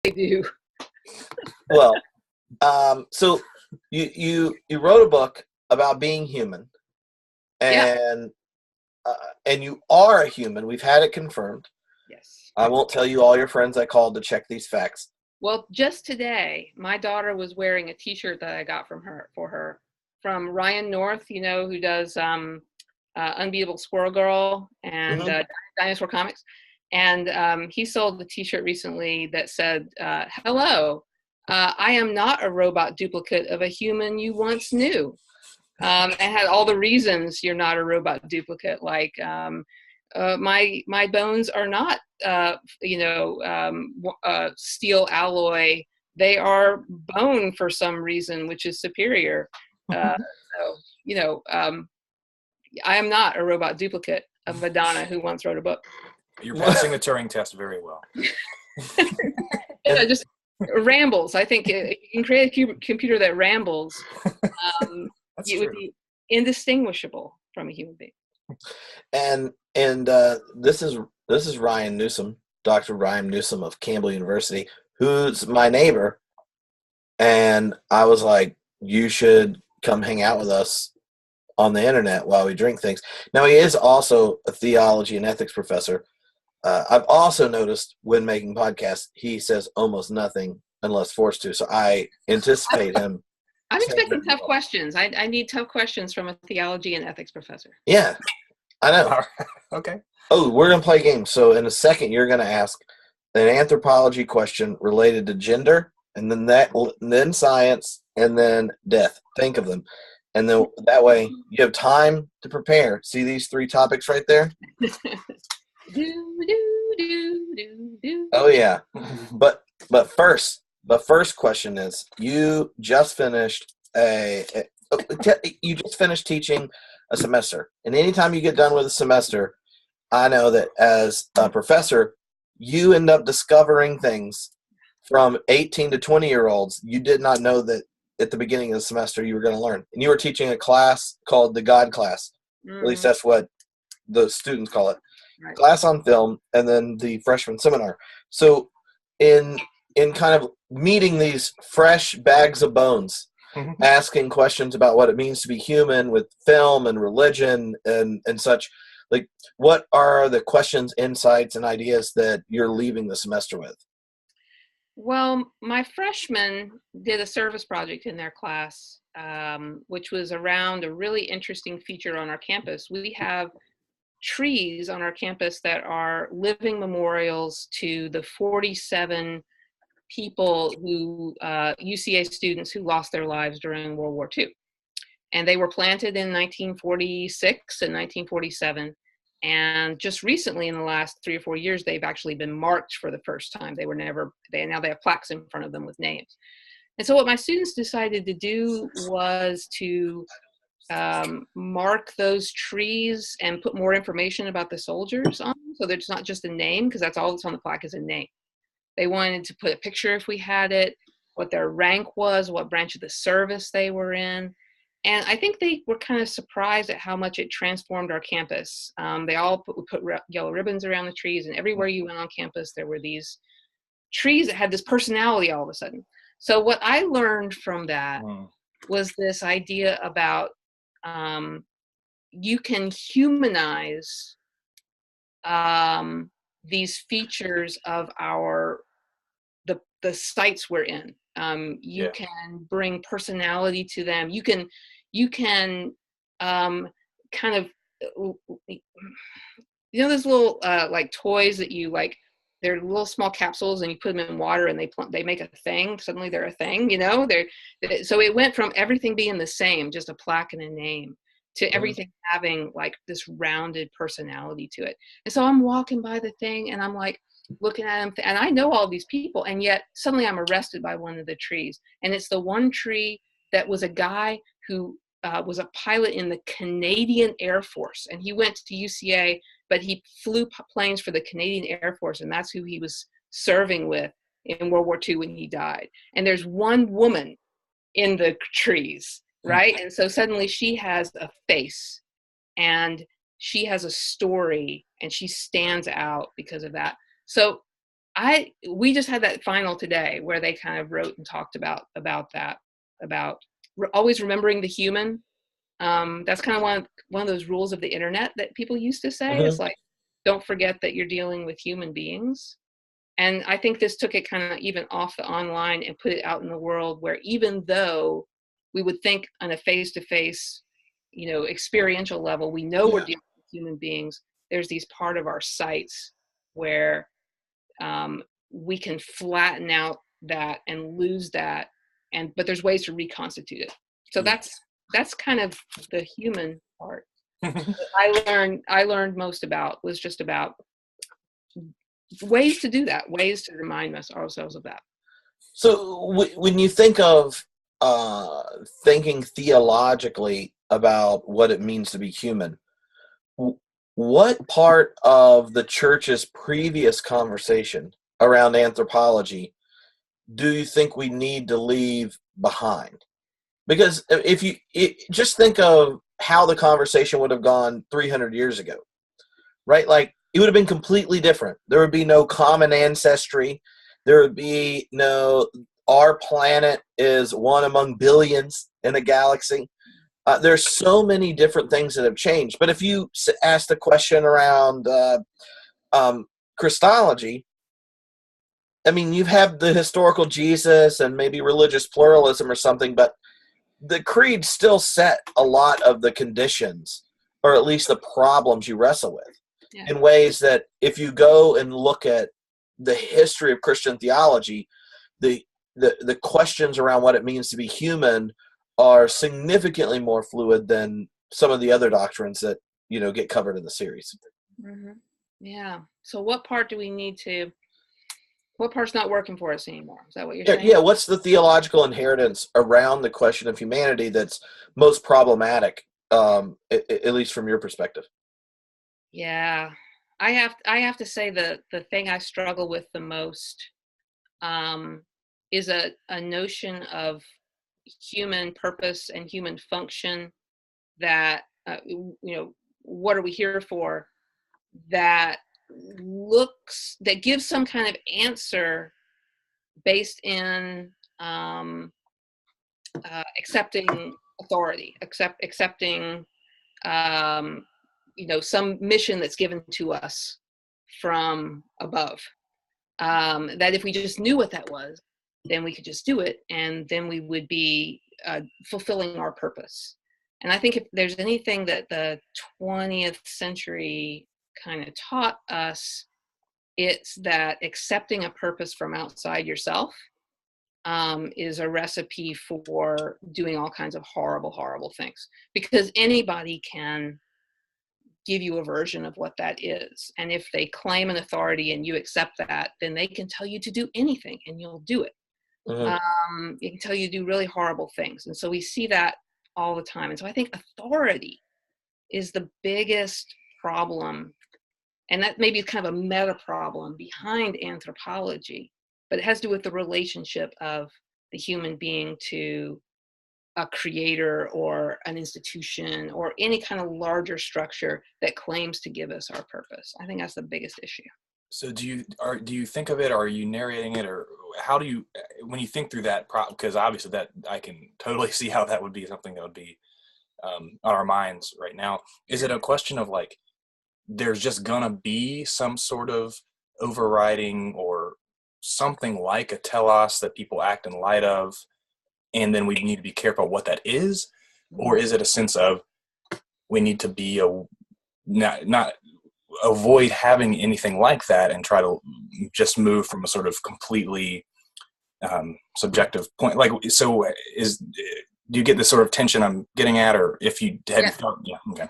they do. Well, so you wrote a book about being human, Yeah. and you are a human. We've had it confirmed. Yes. I won't tell you all your friends I called to check these facts. Well, just today, my daughter was wearing a T-shirt that I got from Ryan North, who does Unbeatable Squirrel Girl and Mm-hmm. Dinosaur Comics. And he sold a T-shirt recently that said, "Hello, I am not a robot duplicate of a human you once knew." And had all the reasons you're not a robot duplicate, like my bones are not steel alloy. They are bone for some reason, which is superior. So I am not a robot duplicate of Madonna, who once wrote a book. You're passing the Turing test very well. Just rambles. I think you can create a computer that rambles. That's it true. would be indistinguishable from a human being. And this is Ryan Newsom, Dr. Ryan Newsom of Campbell University, who's my neighbor. And I was like, you should come hang out with us on the internet while we drink things. Now, he is also a theology and ethics professor. I've also noticed when making podcasts, he says almost nothing unless forced to. So I anticipate him. I'm expecting tough questions. I need tough questions from a theology and ethics professor. Yeah, I know. Right. Okay. Oh, we're going to play a game. So in a second, you're going to ask an anthropology question related to gender, and then science, and then death. Think of them. And then that way you have time to prepare. See these three topics right there? Oh, yeah. But first, the first question is, you just finished teaching a semester. And anytime you get done with a semester, I know that as a professor, you end up discovering things from 18 to 20-year-olds you did not know that at the beginning of the semester you were going to learn. And you were teaching a class called the God class. At least that's what the students call it. Right. Class on film, and then the freshman seminar. So in kind of meeting these fresh bags of bones, asking questions about what it means to be human with film and religion and such, like, what are the questions, insights, and ideas that you're leaving the semester with? Well, my freshmen did a service project in their class, which was around a really interesting feature on our campus. We have trees on our campus that are living memorials to the 47 people who, UCA students who lost their lives during World War II. And they were planted in 1946 and 1947. And just recently, in the last 3 or 4 years, they've actually been marked for the first time. Now they have plaques in front of them with names. And so what my students decided to do was to mark those trees and put more information about the soldiers on them, so that it's not just a name, because that's all that's on the plaque is a name. They wanted to put a picture if we had it, what their rank was, what branch of the service they were in. And I think they were kind of surprised at how much it transformed our campus. They all put yellow ribbons around the trees, and everywhere you went on campus, there were these trees that had this personality all of a sudden. So what I learned from that was this idea about you can humanize these features of the sites we're in. You can bring personality to them. You can kind of, those little like toys that you like, they're little small capsules and you put them in water and they make a thing. Suddenly they're a thing, so it went from everything being the same, just a plaque and a name, to everything having like this rounded personality to it. And so I'm walking by the thing and I'm like looking at them, and I know all these people, and yet suddenly I'm arrested by one of the trees. And it's the one tree that was a guy who was a pilot in the Canadian Air Force, and he went to UCA, but he flew planes for the Canadian Air Force, and that's who he was serving with in World War II when he died. And there's one woman in the trees, right? And so suddenly she has a face, and she has a story, and she stands out because of that. So we just had that final today where they kind of wrote and talked about that, about always remembering the human. That's kind of one of those rules of the internet that people used to say. It's like, don't forget that you're dealing with human beings. And I think this took it kind of even off the online and put it out in the world, where even though we would think on a face-to-face, experiential level, we know we're dealing with human beings, there's these part of our sites where we can flatten out that and lose that, but there's ways to reconstitute it. So that's kind of the human part. I learned most about was just about ways to do that, ways to remind ourselves of that. So when you think of thinking theologically about what it means to be human, what part of the church's previous conversation around anthropology do you think we need to leave behind? Because if you just think of how the conversation would have gone 300 years ago, right? Like, it would have been completely different. There would be no common ancestry. There would be no, our planet is one among billions in a galaxy. There's so many different things that have changed. But if you ask the question around Christology, I mean, you have the historical Jesus and maybe religious pluralism or something, but the creed still set a lot of the conditions, or at least the problems you wrestle with, in ways that if you go and look at the history of Christian theology, the questions around what it means to be human are significantly more fluid than some of the other doctrines that get covered in the series. Mm-hmm. Yeah. So what part do we need to? What part's not working for us anymore? Is that what you're saying? Yeah. What's the theological inheritance around the question of humanity that's most problematic, at least from your perspective? Yeah, I have to say the thing I struggle with the most is a notion of human purpose and human function, that what are we here for, that gives some kind of answer based in accepting authority, accepting some mission that's given to us from above. That if we just knew what that was, then we could just do it, and then we would be fulfilling our purpose. And I think if there's anything that the 20th century kind of taught us, it's that accepting a purpose from outside yourself is a recipe for doing all kinds of horrible, horrible things, because anybody can give you a version of what that is. And if they claim an authority and you accept that, then they can tell you to do anything and you'll do it. Mm-hmm. It can tell you to do really horrible things. And so we see that all the time. And so I think authority is the biggest problem. And that maybe is kind of a meta problem behind anthropology, but it has to do with the relationship of the human being to a creator or an institution or any kind of larger structure that claims to give us our purpose. I think that's the biggest issue. So do you think of it, or are you narrating it, or how do you, when you think through that, because obviously that I can totally see how that would be something that would be on our minds right now. Is it a question of like, there's just gonna be some sort of overriding or something like a telos that people act in light of, and then we need to be careful what that is? Or is it a sense of we need to be not avoid having anything like that and try to just move from a sort of completely subjective point? Like, so do you get the sort of tension I'm getting at? Or if you hadn't felt, okay.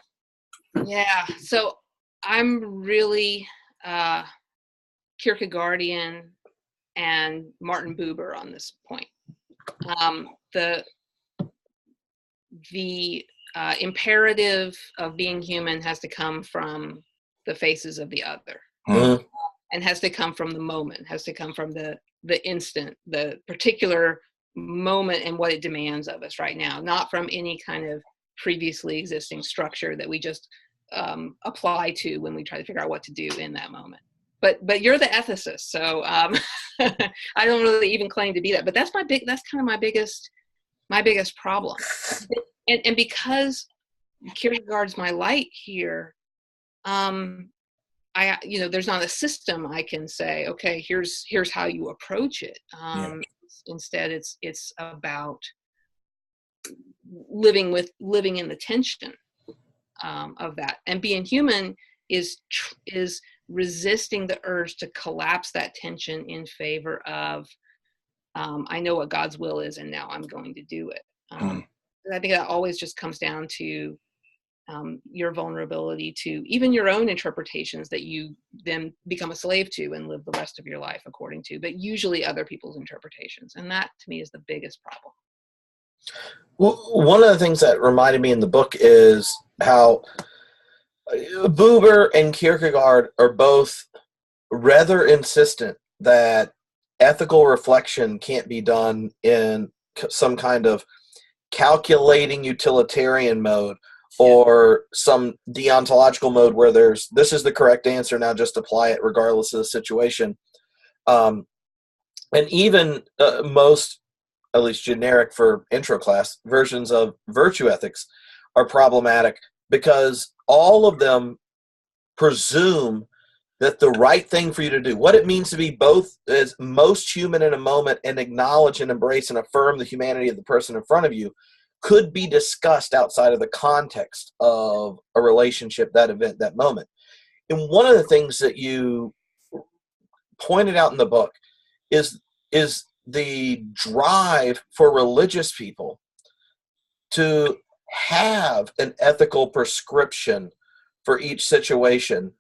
Yeah, so I'm really Kierkegaardian and Martin Buber on this point. The imperative of being human has to come from the faces of the other, and has to come from the moment, has to come from the instant, the particular moment and what it demands of us right now, not from any kind of previously existing structure that we just apply to when we try to figure out what to do in that moment. but you're the ethicist, so I don't really even claim to be that. But that's kind of my biggest problem. And because Kierkegaard's my light here, there's not a system I can say, okay, here's how you approach it. Instead, it's about living in the tension of that, and being human is resisting the urge to collapse that tension in favor of I know what God's will is, and now I'm going to do it. I think that always just comes down to your vulnerability to even your own interpretations that you then become a slave to and live the rest of your life according to, but usually other people's interpretations. And that to me is the biggest problem. Well, one of the things that reminded me in the book is how Buber and Kierkegaard are both rather insistent that ethical reflection can't be done in some kind of calculating utilitarian mode or some deontological mode where this is the correct answer, now just apply it regardless of the situation. And even most, at least generic for intro class, versions of virtue ethics are problematic because all of them presume that the right thing for you to do, what it means to be both as most human in a moment and acknowledge and embrace and affirm the humanity of the person in front of you, could be discussed outside of the context of a relationship, that event, that moment. And one of the things that you pointed out in the book is the drive for religious people to have an ethical prescription for each situation.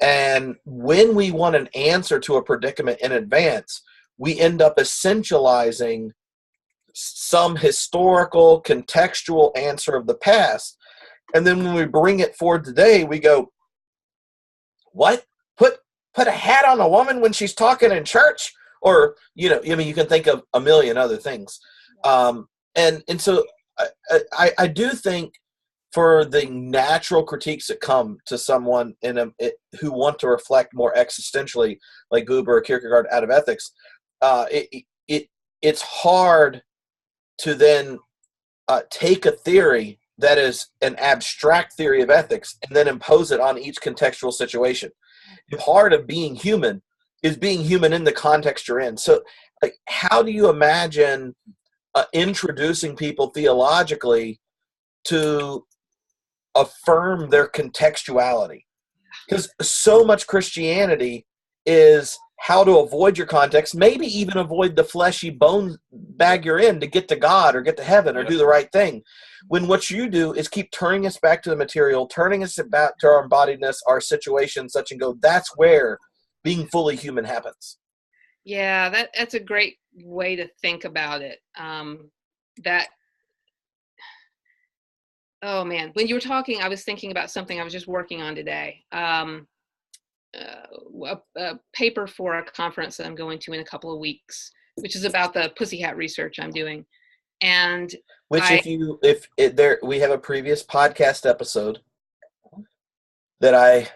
And when we want an answer to a predicament in advance, we end up essentializing some historical, contextual answer of the past. And then when we bring it forward today, we go, what? Put a hat on a woman when she's talking in church? Or, you can think of a million other things. And so I do think for the natural critiques that come to someone who want to reflect more existentially, like Buber or Kierkegaard, out of ethics, it's hard to then take a theory that is an abstract theory of ethics and then impose it on each contextual situation. Part of being human is being human in the context you're in. So, like, how do you imagine introducing people theologically to affirm their contextuality? Because so much Christianity is how to avoid your context, maybe even avoid the fleshy bone bag you're in to get to God or get to heaven or do the right thing. When what you do is keep turning us back to the material, turning us back to our embodiedness, our situation, such and go, that's where being fully human happens. Yeah, that's a great way to think about it. Oh man, when you were talking, I was thinking about something I was just working on today. A paper for a conference that I'm going to in a couple of weeks, which is about the pussy hat research I'm doing. And we have a previous podcast episode that I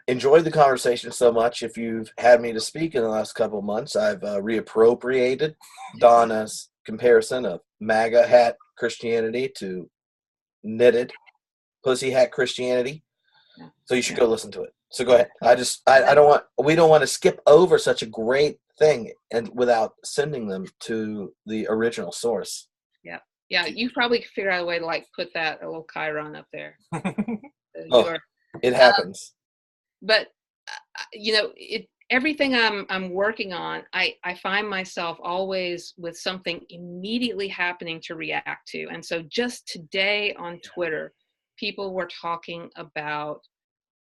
enjoyed the conversation so much. If you've had me to speak in the last couple of months, I've reappropriated Donna's comparison of MAGA hat Christianity to knitted pussy hat Christianity. So you should go listen to it. So go ahead. We don't want to skip over such a great thing and without sending them to the original source. Yeah. You probably figure out a way to put that a little chyron up there. It happens. But everything I'm working on, I find myself always with something immediately happening to react to. And so just today on Twitter, people were talking about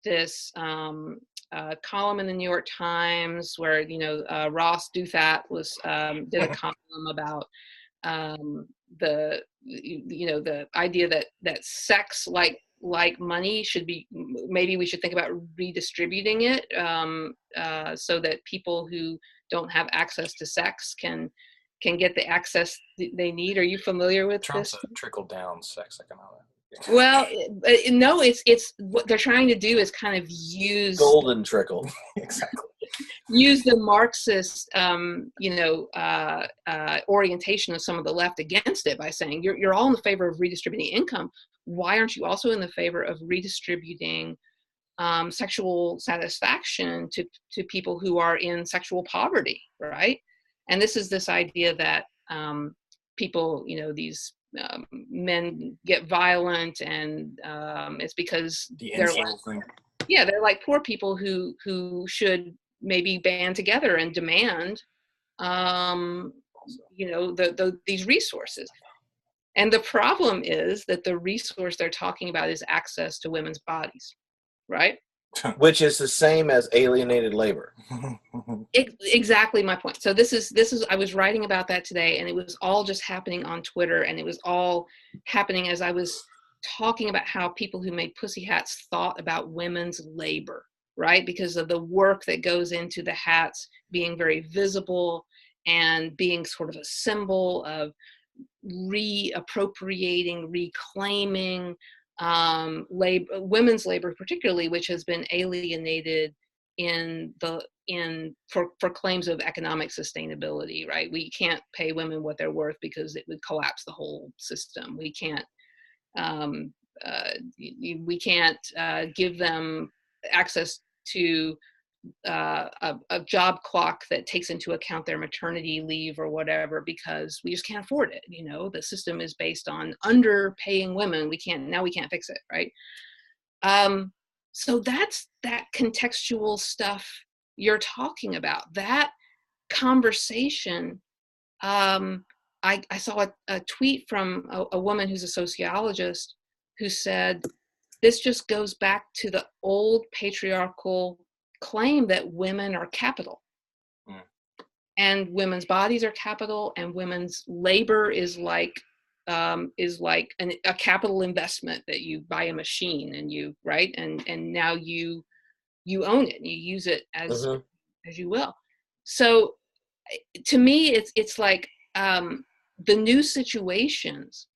this column in the New York Times where Ross Douthat did a column about the idea that sex like money should be, maybe we should think about redistributing it so that people who don't have access to sex can get the access they need. Are you familiar with this? Trickle down sex economics. Well, no, it's what they're trying to do is kind of use golden trickle. Exactly. use the Marxist, orientation of some of the left against it by saying you're all in the favor of redistributing income. Why aren't you also in the favor of redistributing sexual satisfaction to people who are in sexual poverty, right? And this idea that people, these men get violent, and it's because they're like poor people who should maybe band together and demand these resources. And the problem is that the resource they're talking about is access to women's bodies, right? Which is the same as alienated labor. Exactly my point. So this is I was writing about that today, and it was all just happening on Twitter, and it was all happening as I was talking about how people who made pussy hats thought about women's labor, right? Because of the work that goes into the hats being very visible and being sort of a symbol of reappropriating, reclaiming women's labor, particularly, which has been alienated for claims of economic sustainability, right? We can't pay women what they're worth because it would collapse the whole system. We can't give them access to a job clock that takes into account their maternity leave or whatever, because we just can't afford it. The system is based on underpaying women. We can't fix it, right? So that's that contextual stuff you're talking about. That conversation. I saw a tweet from a woman who's a sociologist who said, this just goes back to the old patriarchal claim that women are capital. And women's bodies are capital, and women's labor is like a capital investment that you buy a machine and you, right? And now you own it and you use it as you will. So to me, it's like the new situations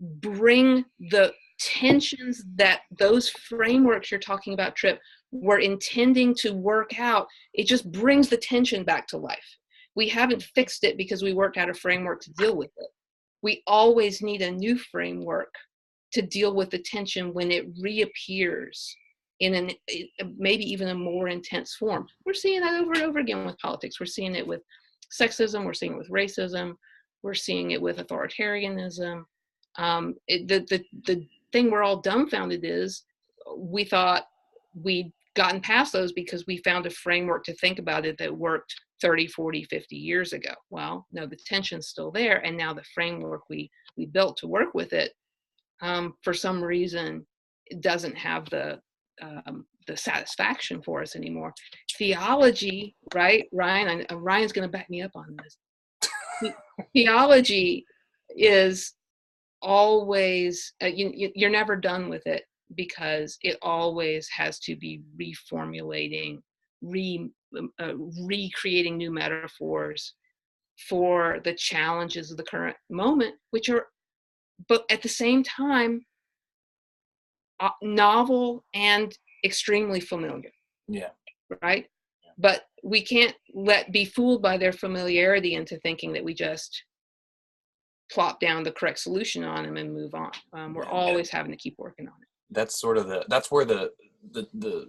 bring the tensions that those frameworks you're talking about, Tripp, were intending to work out. It just brings the tension back to life. We haven't fixed it because we worked out a framework to deal with it. We always need a new framework to deal with the tension when it reappears in maybe even a more intense form. We're seeing that over and over again with politics. We're seeing it with sexism. We're seeing it with racism. We're seeing it with authoritarianism. The thing we're all dumbfounded is we thought we'd gotten past those because we found a framework to think about it that worked 30, 40, 50 years ago. Well, no, the tension's still there. And now the framework we built to work with it, for some reason, it doesn't have the satisfaction for us anymore. Theology, right, Ryan? Ryan's going to back me up on this. Theology is always, you're never done with it because it always has to be reformulating, recreating new metaphors for the challenges of the current moment, which are, but at the same time, novel and extremely familiar. Yeah. Right? Yeah. But we can't be fooled by their familiarity into thinking that we just plop down the correct solution on them and move on. We're always having to keep working on it. That's sort of that's where the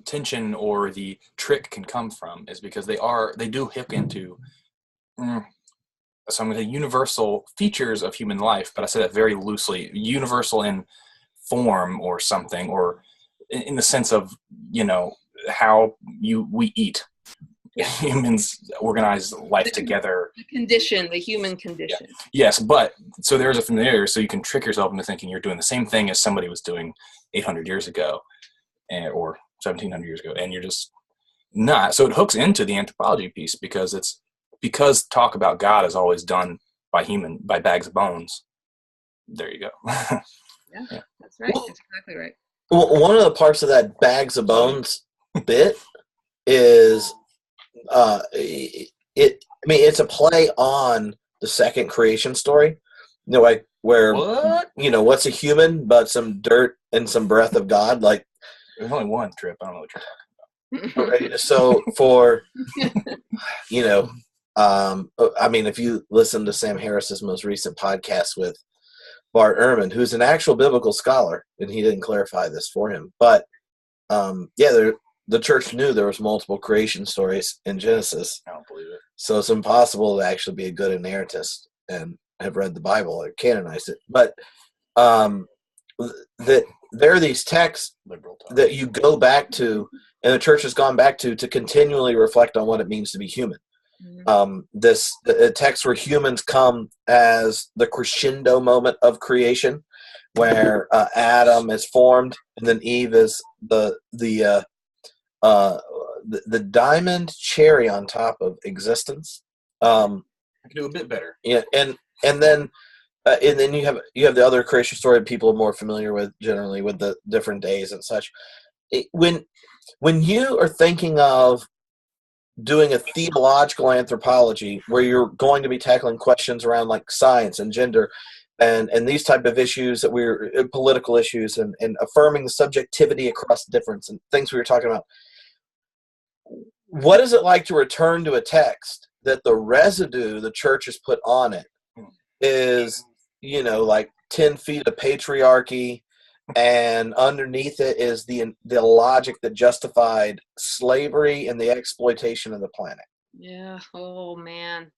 tension or the trick can come from, is because they do hook into some of the universal features of human life, but I say that very loosely, universal in form or something, or in the sense of, how we eat. Humans organize life together. The human condition. Yeah. Yes, but so there's a familiar, so you can trick yourself into thinking you're doing the same thing as somebody was doing 800 years ago, or 1700 years ago, and you're just not. So it hooks into the anthropology piece because talk about God is always done by bags of bones. There you go. Yeah, that's right. That's exactly right. Well, one of the parts of that bags of bones bit is it's a play on the second creation story, like where what's a human but some dirt and some breath of God. Like, there's only one, Tripp. I don't know what you're talking Okay, so for, you know, I mean, if you listen to Sam Harris's most recent podcast with Bart Ehrman, who's an actual biblical scholar, and he didn't clarify this for him, but the church knew there was multiple creation stories in Genesis. I don't believe it. So it's impossible to actually be a good inerrantist and have read the Bible or canonized it. But that there are these texts that you go back to, and the church has gone back to continually reflect on what it means to be human. This text where humans come as the crescendo moment of creation, where Adam is formed, and then Eve is the diamond cherry on top of existence. I can do a bit better. Yeah, and then you have the other creation story people are more familiar with, generally, with the different days and such. When you are thinking of doing a theological anthropology where you're going to be tackling questions around like science and gender and these type of issues that we're political issues and affirming the subjectivity across difference and things we were talking about, what is it like to return to a text that the residue the church has put on it is, like 10 feet of patriarchy, and underneath it is the logic that justified slavery and the exploitation of the planet? Yeah. Oh man.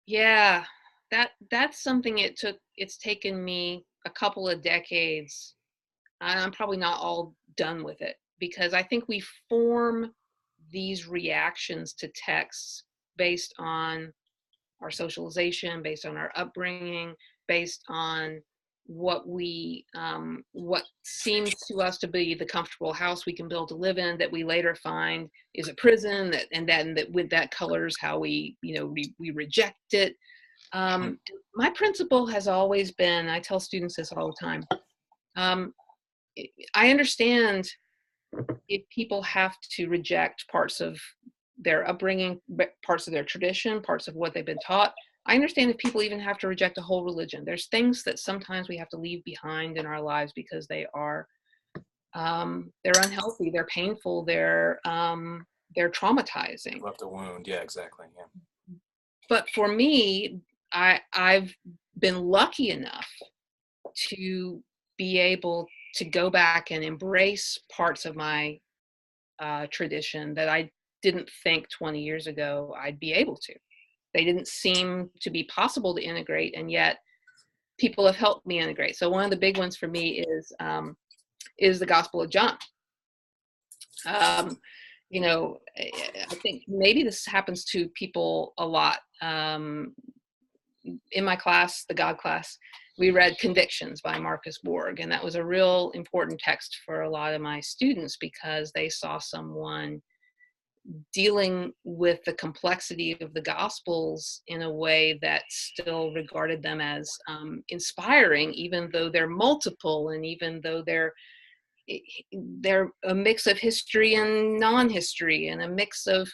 Yeah. That's something it's taken me a couple of decades. I'm probably not all done with it, because I think we form these reactions to texts based on our socialization, based on our upbringing, based on what seems to us to be the comfortable house we can build to live in, that we later find is a prison, that with that colors how we reject it. My principle has always been, I tell students this all the time, I understand if people have to reject parts of their upbringing, parts of their tradition, parts of what they've been taught. I understand if people even have to reject a whole religion. There's things that sometimes we have to leave behind in our lives because they're unhealthy, they're painful, they're traumatizing. Left a wound. Yeah, exactly. Yeah. But for me, I've been lucky enough to be able to go back and embrace parts of my tradition that I didn't think 20 years ago I'd be able to. They didn't seem to be possible to integrate, and yet people have helped me integrate. So one of the big ones for me is the Gospel of John. I think maybe this happens to people a lot. In my class, the God class, we read Convictions by Marcus Borg, and that was a real important text for a lot of my students because they saw someone dealing with the complexity of the Gospels in a way that still regarded them as inspiring, even though they're multiple and even though they're a mix of history and non-history and a mix of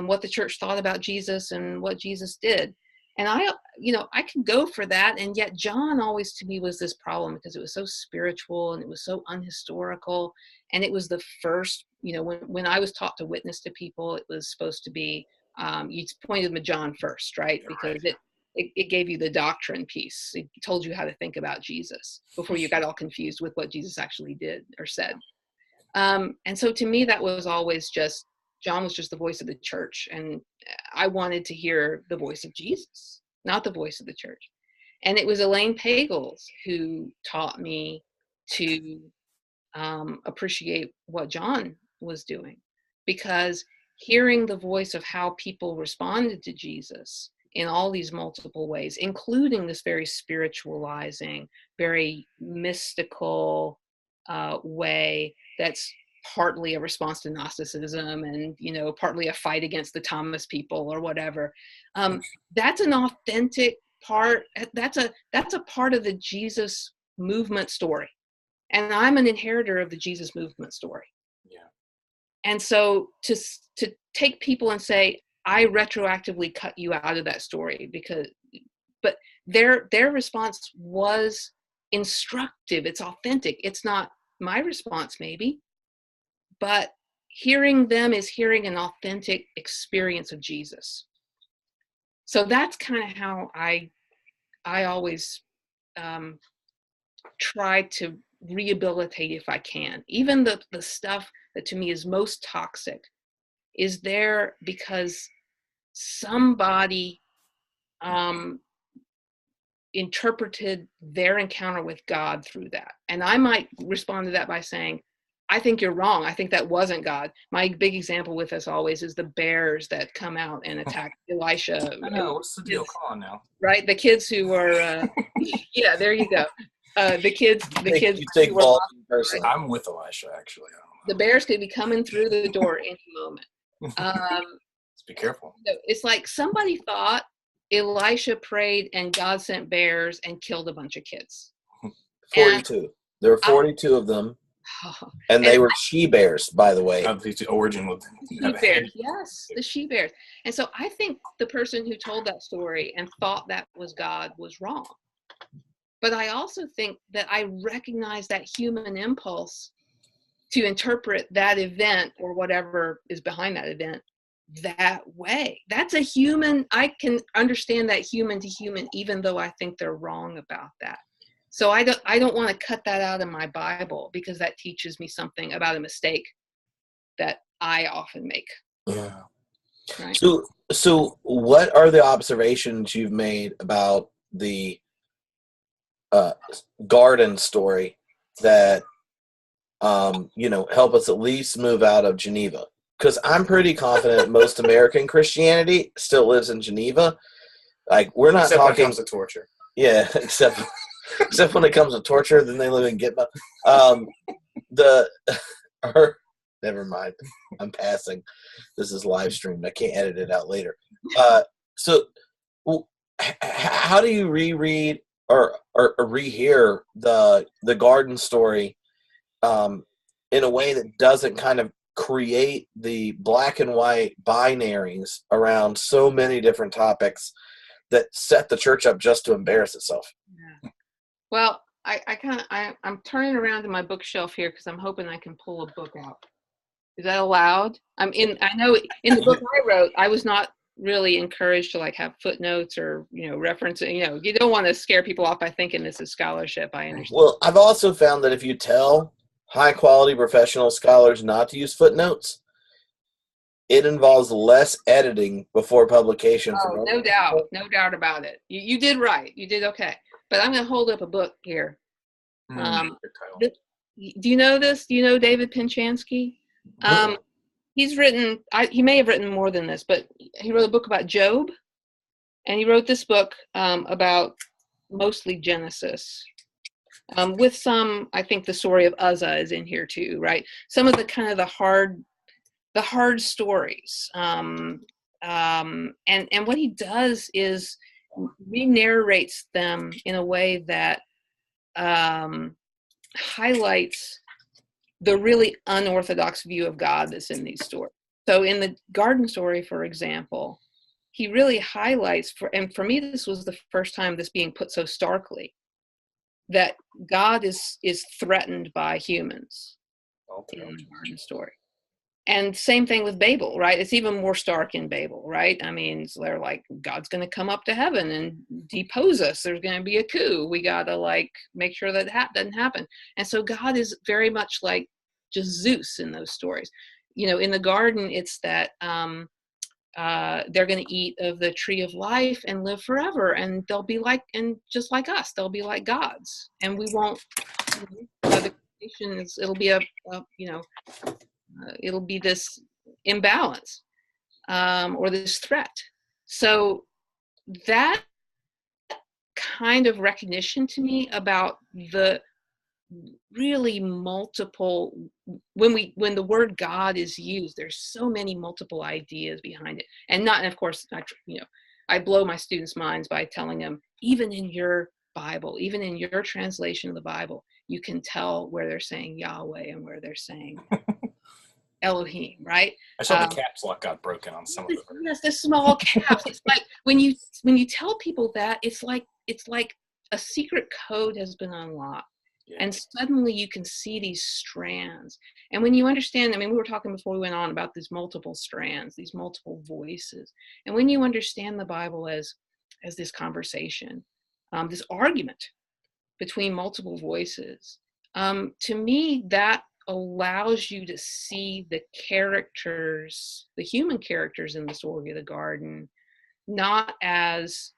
what the church thought about Jesus and what Jesus did. And I can go for that. And yet John always to me was this problem because it was so spiritual and it was so unhistorical. And it was the first, when I was taught to witness to people, it was supposed to be, you pointed them to John first, right? Because it gave you the doctrine piece. It told you how to think about Jesus before you got all confused with what Jesus actually did or said. And so to me, that was always just, John was just the voice of the church. And I wanted to hear the voice of Jesus, not the voice of the church. And it was Elaine Pagels who taught me to appreciate what John was doing, because hearing the voice of how people responded to Jesus in all these multiple ways, including this very spiritualizing, very mystical way that's partly a response to Gnosticism and, partly a fight against the Thomas people or whatever. That's an authentic part. That's a part of the Jesus movement story. And I'm an inheritor of the Jesus movement story. Yeah. And so to take people and say, I retroactively cut you out of that story but their response was instructive. It's authentic. It's not my response maybe, but hearing them is hearing an authentic experience of Jesus. So that's kind of how I always try to rehabilitate if I can. Even the stuff that to me is most toxic is there because somebody interpreted their encounter with God through that. And I might respond to that by saying, I think you're wrong. I think that wasn't God. My big example with us always is the bears that come out and attack Elisha. I know. What's the deal? Come on now. Right? The kids who were, yeah, there you go. The kids take who were ball lost, person. I'm with Elisha, actually. the bears could be coming through the door any moment. Let's be careful. It's like somebody thought Elisha prayed and God sent bears and killed a bunch of kids. 42. There were 42 of them. And they were she bears, by the way. The origin with she bears, yes, the she bears. And so I think the person who told that story and thought that was God was wrong. But I also think that I recognize that human impulse to interpret that event or whatever is behind that event that way. That's a human, I can understand that human to human, even though I think they're wrong about that. So I don't want to cut that out of my Bible because that teaches me something about a mistake that I often make. Yeah. Right? So what are the observations you've made about the garden story that help us at least move out of Geneva? Because I'm pretty confident most American Christianity still lives in Geneva. Like, we're not except talking when it comes to torture. Yeah, except when it comes to torture, then they live in Gitmo. Never mind. I'm passing. This is live streamed. I can't edit it out later. So how do you reread or rehear the garden story in a way that doesn't kind of create the black and white binaries around so many different topics that set the church up just to embarrass itself? Yeah. Well, I'm turning around to my bookshelf here because I'm hoping I can pull a book out. Is that allowed? I know in the book I wrote, I was not really encouraged to have footnotes or reference. You don't want to scare people off by thinking this is scholarship. I understand. Well, I've also found that if you tell high quality professional scholars not to use footnotes, it involves less editing before publication. Oh, no doubt about it. You did right. You did okay. But I'm going to hold up a book here. Do you know this? Do you know David Pinchansky? He's written, he may have written more than this, but he wrote a book about Job, and he wrote this book about mostly Genesis. With some, I think the story of Uzzah is in here too, right? Some of the kind of the hard stories. And what he does is re-narrates them in a way that highlights the really unorthodox view of God that's in these stories. So in the garden story, for example, he really highlights, and for me, this was the first time this being put so starkly, that God is threatened by humans in the garden story. And same thing with Babel, right? It's even more stark in Babel, right? I mean, so they're like, God's going to come up to heaven and depose us. There's going to be a coup. We got to make sure that doesn't happen. And so God is very much like just Zeus in those stories. In the garden, it's that they're going to eat of the tree of life and live forever. And they'll be just like us, they'll be like gods. And we won't, the creation it'll be it'll be this imbalance or this threat. So that kind of recognition to me about the really multiple, when the word God is used, there's so many multiple ideas behind it. And of course, I blow my students' minds by telling them, even in your Bible, even in your translation of the Bible, you can tell where they're saying Yahweh and where they're saying Elohim, right? I saw the caps lock got broken on some of them. Yes, the small caps. It's like when you tell people that, it's like a secret code has been unlocked. And suddenly you can see these strands. And when you understand, I mean, we were talking before we went on about these multiple strands, these multiple voices. And when you understand the Bible as this conversation, this argument between multiple voices, to me, that allows you to see the characters, the human characters in the story of the garden, not as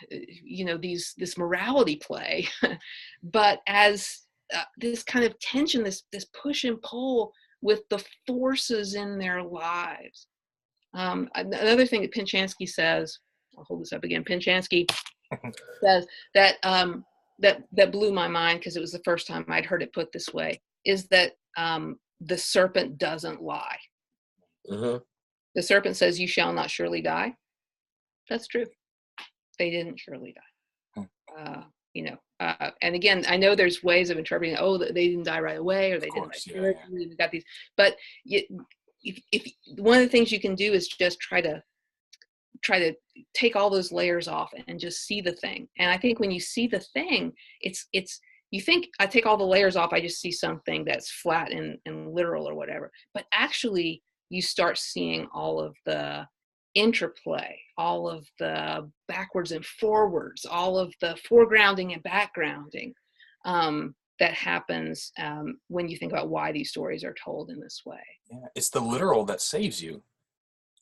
this morality play, but as this kind of tension, this push and pull with the forces in their lives. Another thing that Pinchansky says, I'll hold this up again. Pinchansky says that that blew my mind, because it was the first time I'd heard it put this way, is that the serpent doesn't lie. Mm-hmm. The serpent says, "You shall not surely die." That's true. They didn't surely die. And again, I know there's ways of interpreting, they didn't die right away, or they didn't die. We got these, but if one of the things you can do is just try to take all those layers off and just see the thing. And I think when you see the thing, it's you think, I take all the layers off, I just see something that's flat and literal or whatever. But actually, you start seeing all of the interplay, all of the backwards and forwards, all of the foregrounding and backgrounding that happens when you think about why these stories are told in this way. Yeah, it's the literal that saves you,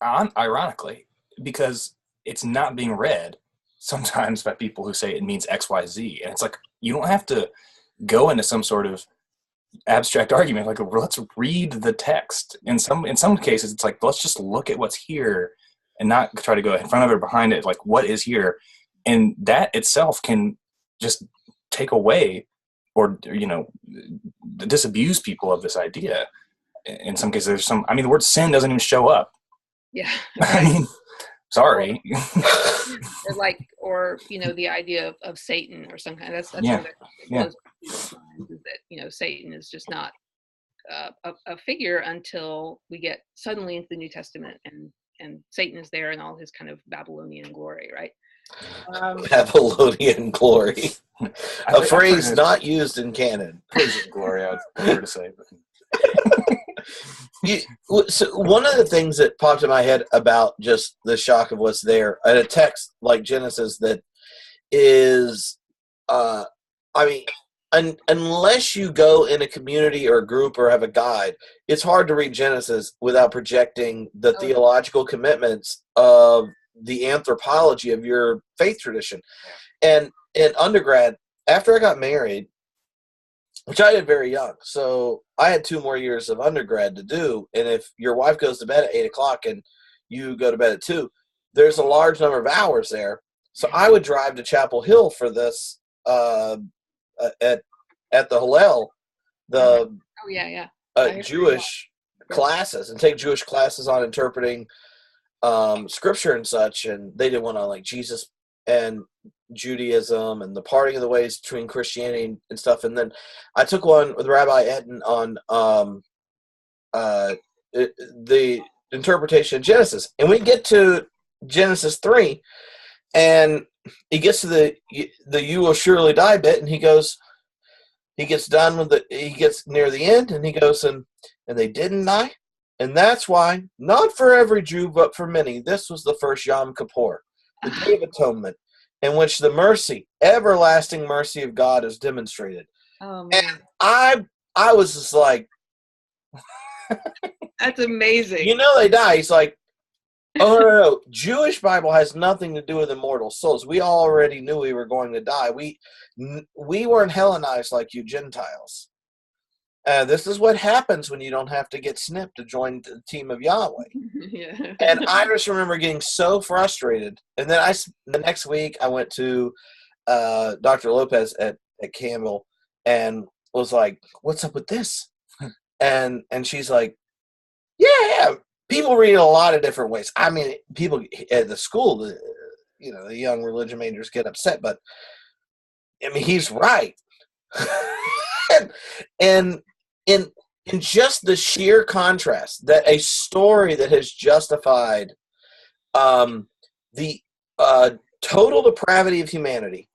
ironically, because it's not being read sometimes by people who say it means X, Y, Z. And it's like, you don't have to go into some sort of abstract argument. Like, let's read the text. In some cases, it's like, let's just look at what's here and not try to go in front of it or behind it. Like, what is here? And that itself can just take away or, disabuse people of this idea. In some cases, the word sin doesn't even show up. Yeah. I mean, sorry. or the idea of Satan or some kind. That's yeah. Is that Satan is just not a figure until we get suddenly into the New Testament, and Satan is there in all his kind of Babylonian glory, right? Babylonian glory, a phrase not used in canon. Praise glory, I would prefer to say. So one of the things that popped in my head about just the shock of what's there in a text like Genesis that is, unless you go in a community or a group or have a guide, it's hard to read Genesis without projecting the theological commitments of the anthropology of your faith tradition. And in undergrad, after I got married, which I did very young, so I had 2 more years of undergrad to do. And if your wife goes to bed at 8 o'clock and you go to bed at 2, there's a large number of hours there. So I would drive to Chapel Hill for this at the Hillel, the Jewish classes, and take Jewish classes on interpreting scripture and such. And they did one on like Jesus and Judaism and the parting of the ways between Christianity and stuff. And then I took one with Rabbi Etten on the interpretation of Genesis. And we get to Genesis 3, and he gets to the "you will surely die" bit, and he gets near the end, and he goes, and they didn't die. And that's why, not for every Jew, but for many, this was the first Yom Kippur, the Day of Atonement, in which the mercy, everlasting mercy of God is demonstrated. Oh, man. And I was just like, that's amazing. They die. He's like, oh, no. Jewish Bible has nothing to do with immortal souls. We already knew we were going to die. We weren't Hellenized like you Gentiles. This is what happens when you don't have to get snipped to join the team of Yahweh. Yeah. And I just remember getting so frustrated. And then the next week I went to Dr. Lopez at Campbell and was like, "What's up with this?" And she's like, yeah, people read it a lot of different ways. I mean, people at the school, the young religion majors get upset, but I mean, he's right. and in just the sheer contrast that a story that has justified the total depravity of humanity,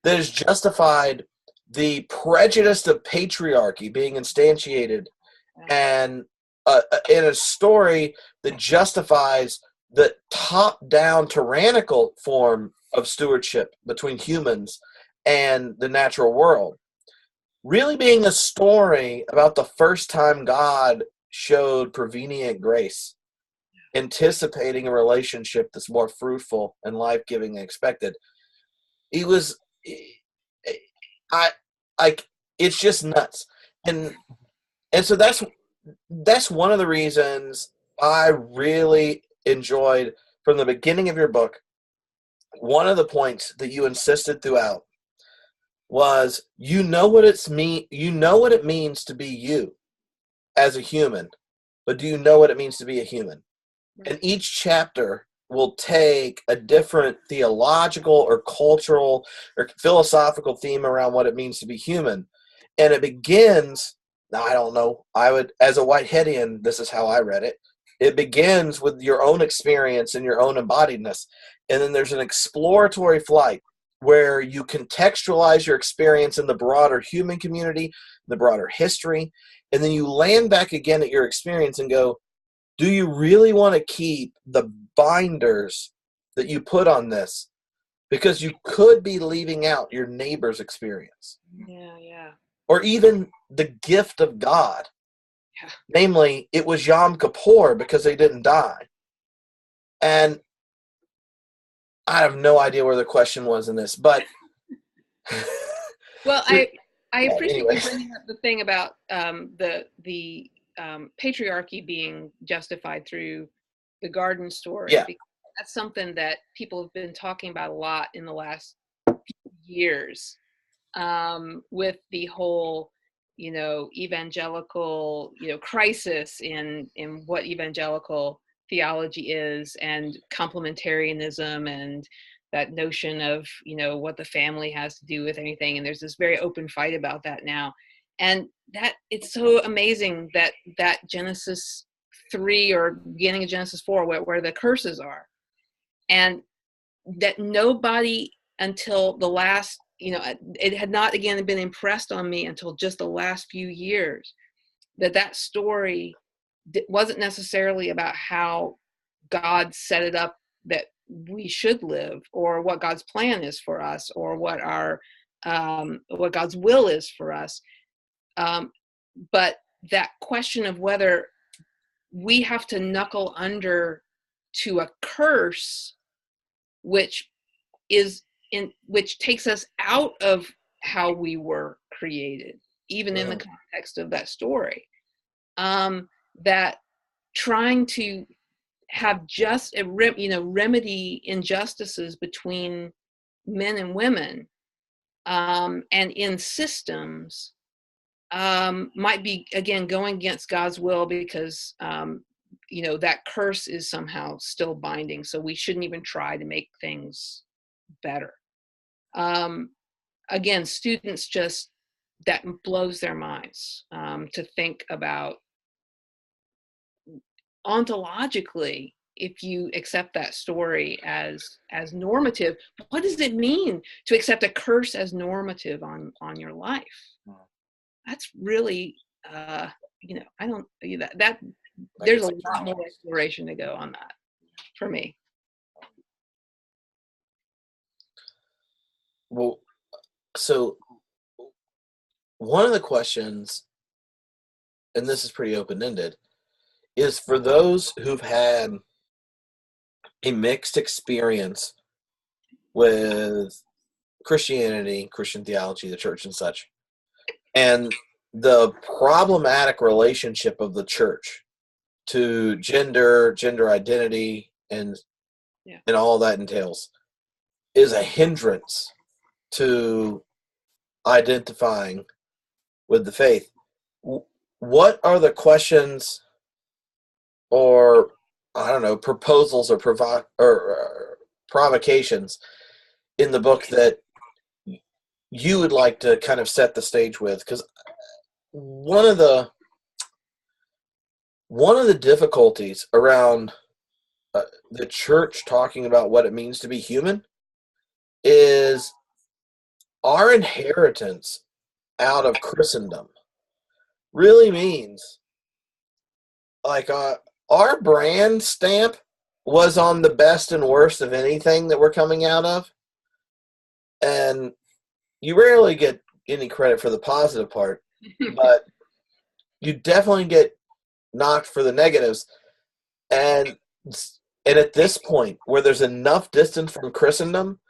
that has justified the prejudice of patriarchy being instantiated, and in a story that justifies the top-down tyrannical form of stewardship between humans and the natural world, really being a story about the first time God showed prevenient grace, anticipating a relationship that's more fruitful and life-giving than expected. It's just nuts. And so that's one of the reasons I really enjoyed from the beginning of your book. One of the points that you insisted throughout was, you know what it means to be you as a human, but do you know what it means to be a human? Right. And each chapter will take a different theological or cultural or philosophical theme around what it means to be human. And it begins, now I don't know, as a Whiteheadian, this is how I read it. It begins with your own experience and your own embodiedness. And then there's an exploratory flight where you contextualize your experience in the broader human community, the broader history, and then you land back again at your experience and go, do you really want to keep the binders that you put on this? Because you could be leaving out your neighbor's experience. Yeah. Or even the gift of God. Yeah. Namely, it was Yom Kippur because they didn't die. And I have no idea where the question was in this, but... Well, I appreciate anyway. you bringing up the thing about the patriarchy being justified through the garden story. Yeah. Because that's something that people have been talking about a lot in the last years, with the whole, evangelical, crisis in what evangelical theology is, and complementarianism, and that notion of, what the family has to do with anything. And there's this very open fight about that now. And that it's so amazing that Genesis 3 or beginning of Genesis 4, where the curses are, and that nobody until the last, it had not again been impressed on me until just the last few years, that story wasn't necessarily about how God set it up that we should live, or what God's plan is for us, or what God's will is for us. But that question of whether we have to knuckle under to a curse, which takes us out of how we were created, even in the context of that story, that trying to have just remedy injustices between men and women, and in systems, might be again going against God's will, because that curse is somehow still binding, so we shouldn't even try to make things better. Again, students just, that blows their minds, to think about ontologically, if you accept that story as normative, what does it mean to accept a curse as normative on your life? That's really, I don't, that there's a lot more exploration to go on that for me. Well, so one of the questions, and this is pretty open-ended, is for those who've had a mixed experience with Christianity, Christian theology, the church and such, and the problematic relationship of the church to gender identity, and all that entails, is a hindrance to identifying with the faith. What are the questions, or I don't know, proposals or provocations in the book that you would like to kind of set the stage with? Because one of the difficulties around the church talking about what it means to be human is our inheritance out of Christendom really means, like, our brand stamp was on the best and worst of anything that we're coming out of. And you rarely get any credit for the positive part, but you definitely get knocked for the negatives. And at this point, where there's enough distance from Christendom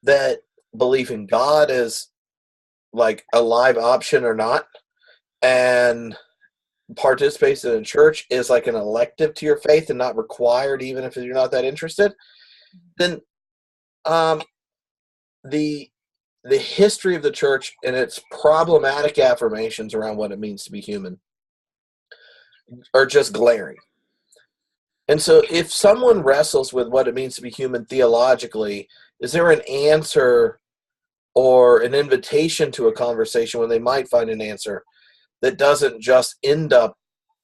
that belief in God is like a live option or not, and participation in church is like an elective to your faith and not required, even if you're not that interested, then the history of the church and its problematic affirmations around what it means to be human are just glaring. And so if someone wrestles with what it means to be human theologically, is there an answer or an invitation to a conversation when they might find an answer that doesn't just end up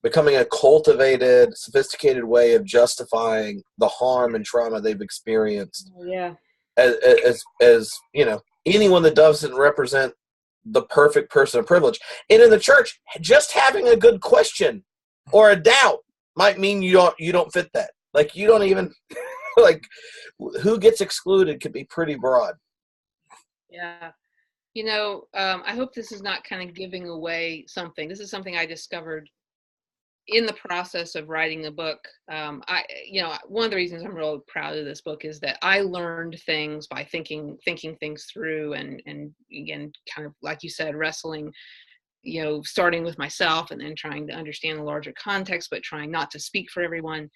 becoming a cultivated, sophisticated way of justifying the harm and trauma they've experienced? Yeah. As you know, anyone that doesn't represent the perfect person of privilege. And in the church, just having a good question or a doubt might mean you don't fit that. Like, you don't even like, who gets excluded could be pretty broad. Yeah. I hope this is not kind of giving away something. This is something I discovered in the process of writing the book. One of the reasons I'm real proud of this book is that I learned things by thinking things through, and again, kind of like you said, wrestling, starting with myself and then trying to understand the larger context, but trying not to speak for everyone.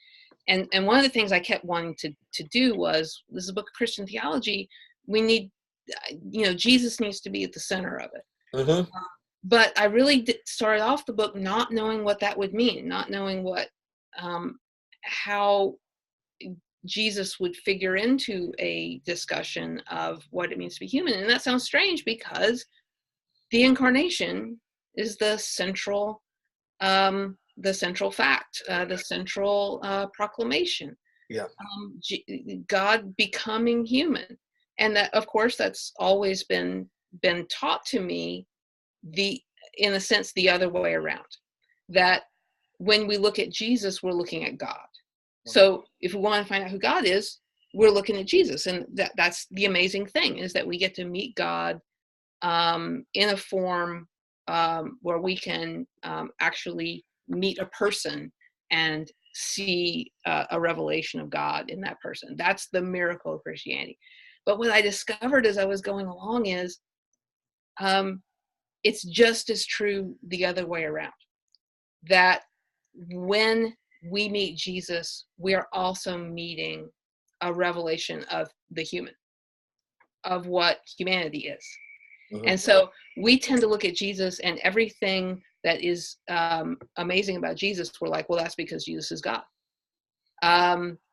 And one of the things I kept wanting to do was, this is a book of Christian theology. We need, Jesus needs to be at the center of it. Mm-hmm. But I really started off the book not knowing what that would mean, not knowing how Jesus would figure into a discussion of what it means to be human. And that sounds strange because the incarnation is the central fact, the central proclamation. Yeah. God becoming human. And that, of course, that's always been taught to me, in a sense, the other way around. That when we look at Jesus, we're looking at God. So if we want to find out who God is, we're looking at Jesus. And that's the amazing thing, is that we get to meet God in a form where we can actually meet a person and see a revelation of God in that person. That's the miracle of Christianity. But what I discovered as I was going along is it's just as true the other way around. That when we meet Jesus, we are also meeting a revelation of the human, of what humanity is. Mm-hmm. And so we tend to look at Jesus, and everything that is amazing about Jesus, we're like, well, that's because Jesus is God.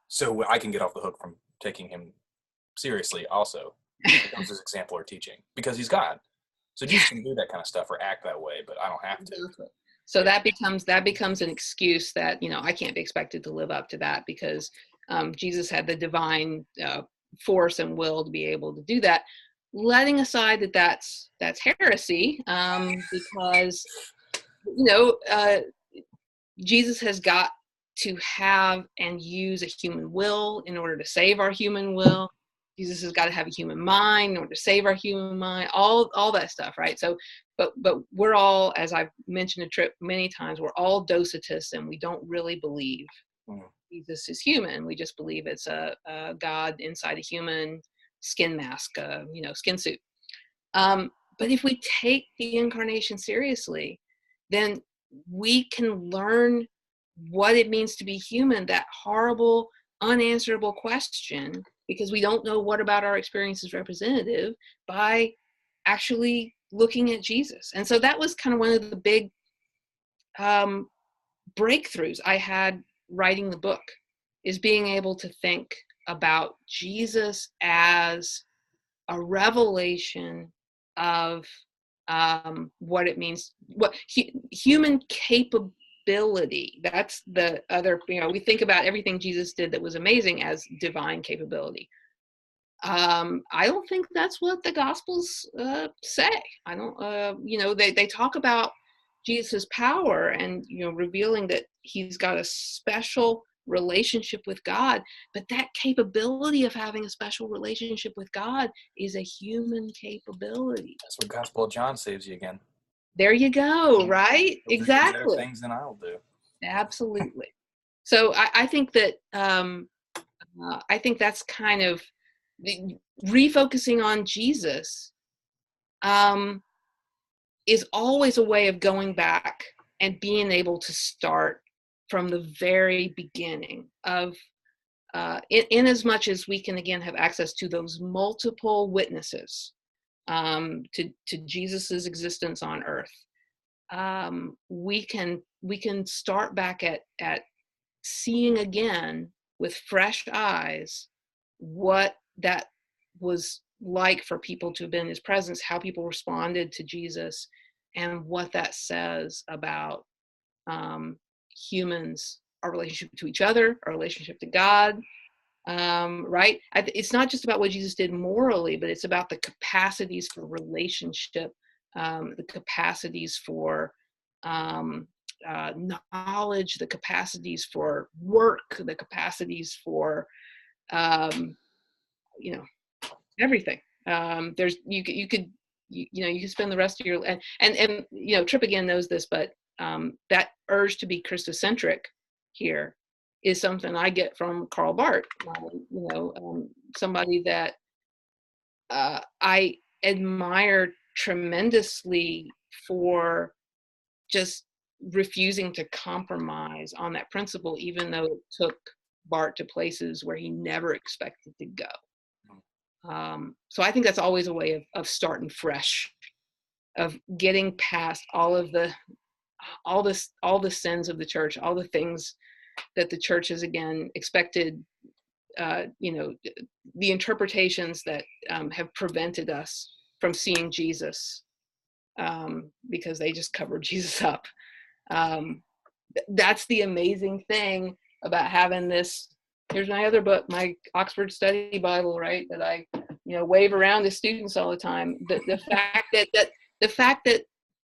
So I can get off the hook from taking him seriously also, when it comes to his example or teaching, because he's God. So Jesus can do that kind of stuff or act that way, but I don't have to. Exactly. So that becomes an excuse that, I can't be expected to live up to that, because Jesus had the divine force and will to be able to do that. Letting aside that that's heresy, because Jesus has got to have and use a human will in order to save our human will. Jesus has got to have a human mind in order to save our human mind, all that stuff, right? So, but we're all, as I've mentioned to Tripp many times, we're all Docetists, and we don't really believe Jesus is human. We just believe it's a God inside a human skin mask, skin suit. But if we take the incarnation seriously, then we can learn what it means to be human, that horrible, unanswerable question, because we don't know what about our experience is representative, by actually looking at Jesus. And so that was kind of one of the big breakthroughs I had writing the book, is being able to think about Jesus as a revelation of what it means, human capability. That's the other, we think about everything Jesus did that was amazing as divine capability. I don't think that's what the Gospels say. I don't, they talk about Jesus' power and, revealing that he's got a special relationship with God, but that capability of having a special relationship with God is a human capability. That's what Gospel of John saves you again. There you go, right? You'll do Exactly. better things than I'll do. Absolutely. So I think that I think that's kind of refocusing on Jesus is always a way of going back and being able to start from the very beginning of in as much as we can again have access to those multiple witnesses to Jesus's existence on earth. We can start back at seeing again with fresh eyes what that was like for people to have been in his presence, how people responded to Jesus, and what that says about humans, our relationship to each other, our relationship to God. Right? It's not just about what Jesus did morally, but it's about the capacities for relationship, the capacities for knowledge, the capacities for work, the capacities for everything. There's you could spend the rest of your and Tripp again knows this, but that urge to be Christocentric here is something I get from Karl Barth. Somebody that I admire tremendously for just refusing to compromise on that principle, even though it took Barth to places where he never expected to go. So I think that's always a way of starting fresh, of getting past all the sins of the church, all the things that the church has again expected, the interpretations that have prevented us from seeing Jesus because they just covered Jesus up. That's the amazing thing about having this. Here's my other book, my Oxford Study Bible, right? That I, wave around to students all the time. The fact that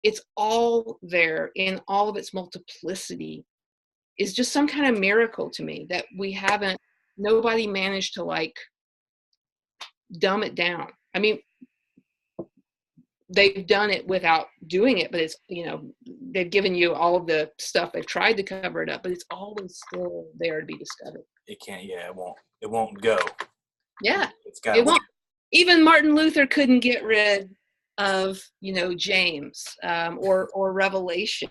it's all there in all of its multiplicity is just some kind of miracle to me, that nobody managed to dumb it down. I mean, they've done it without doing it, but it's, they've given you all of the stuff, they've tried to cover it up, but it's always still there to be discovered. It can't, it won't go. Yeah, it won't. Even Martin Luther couldn't get rid of, James or Revelation,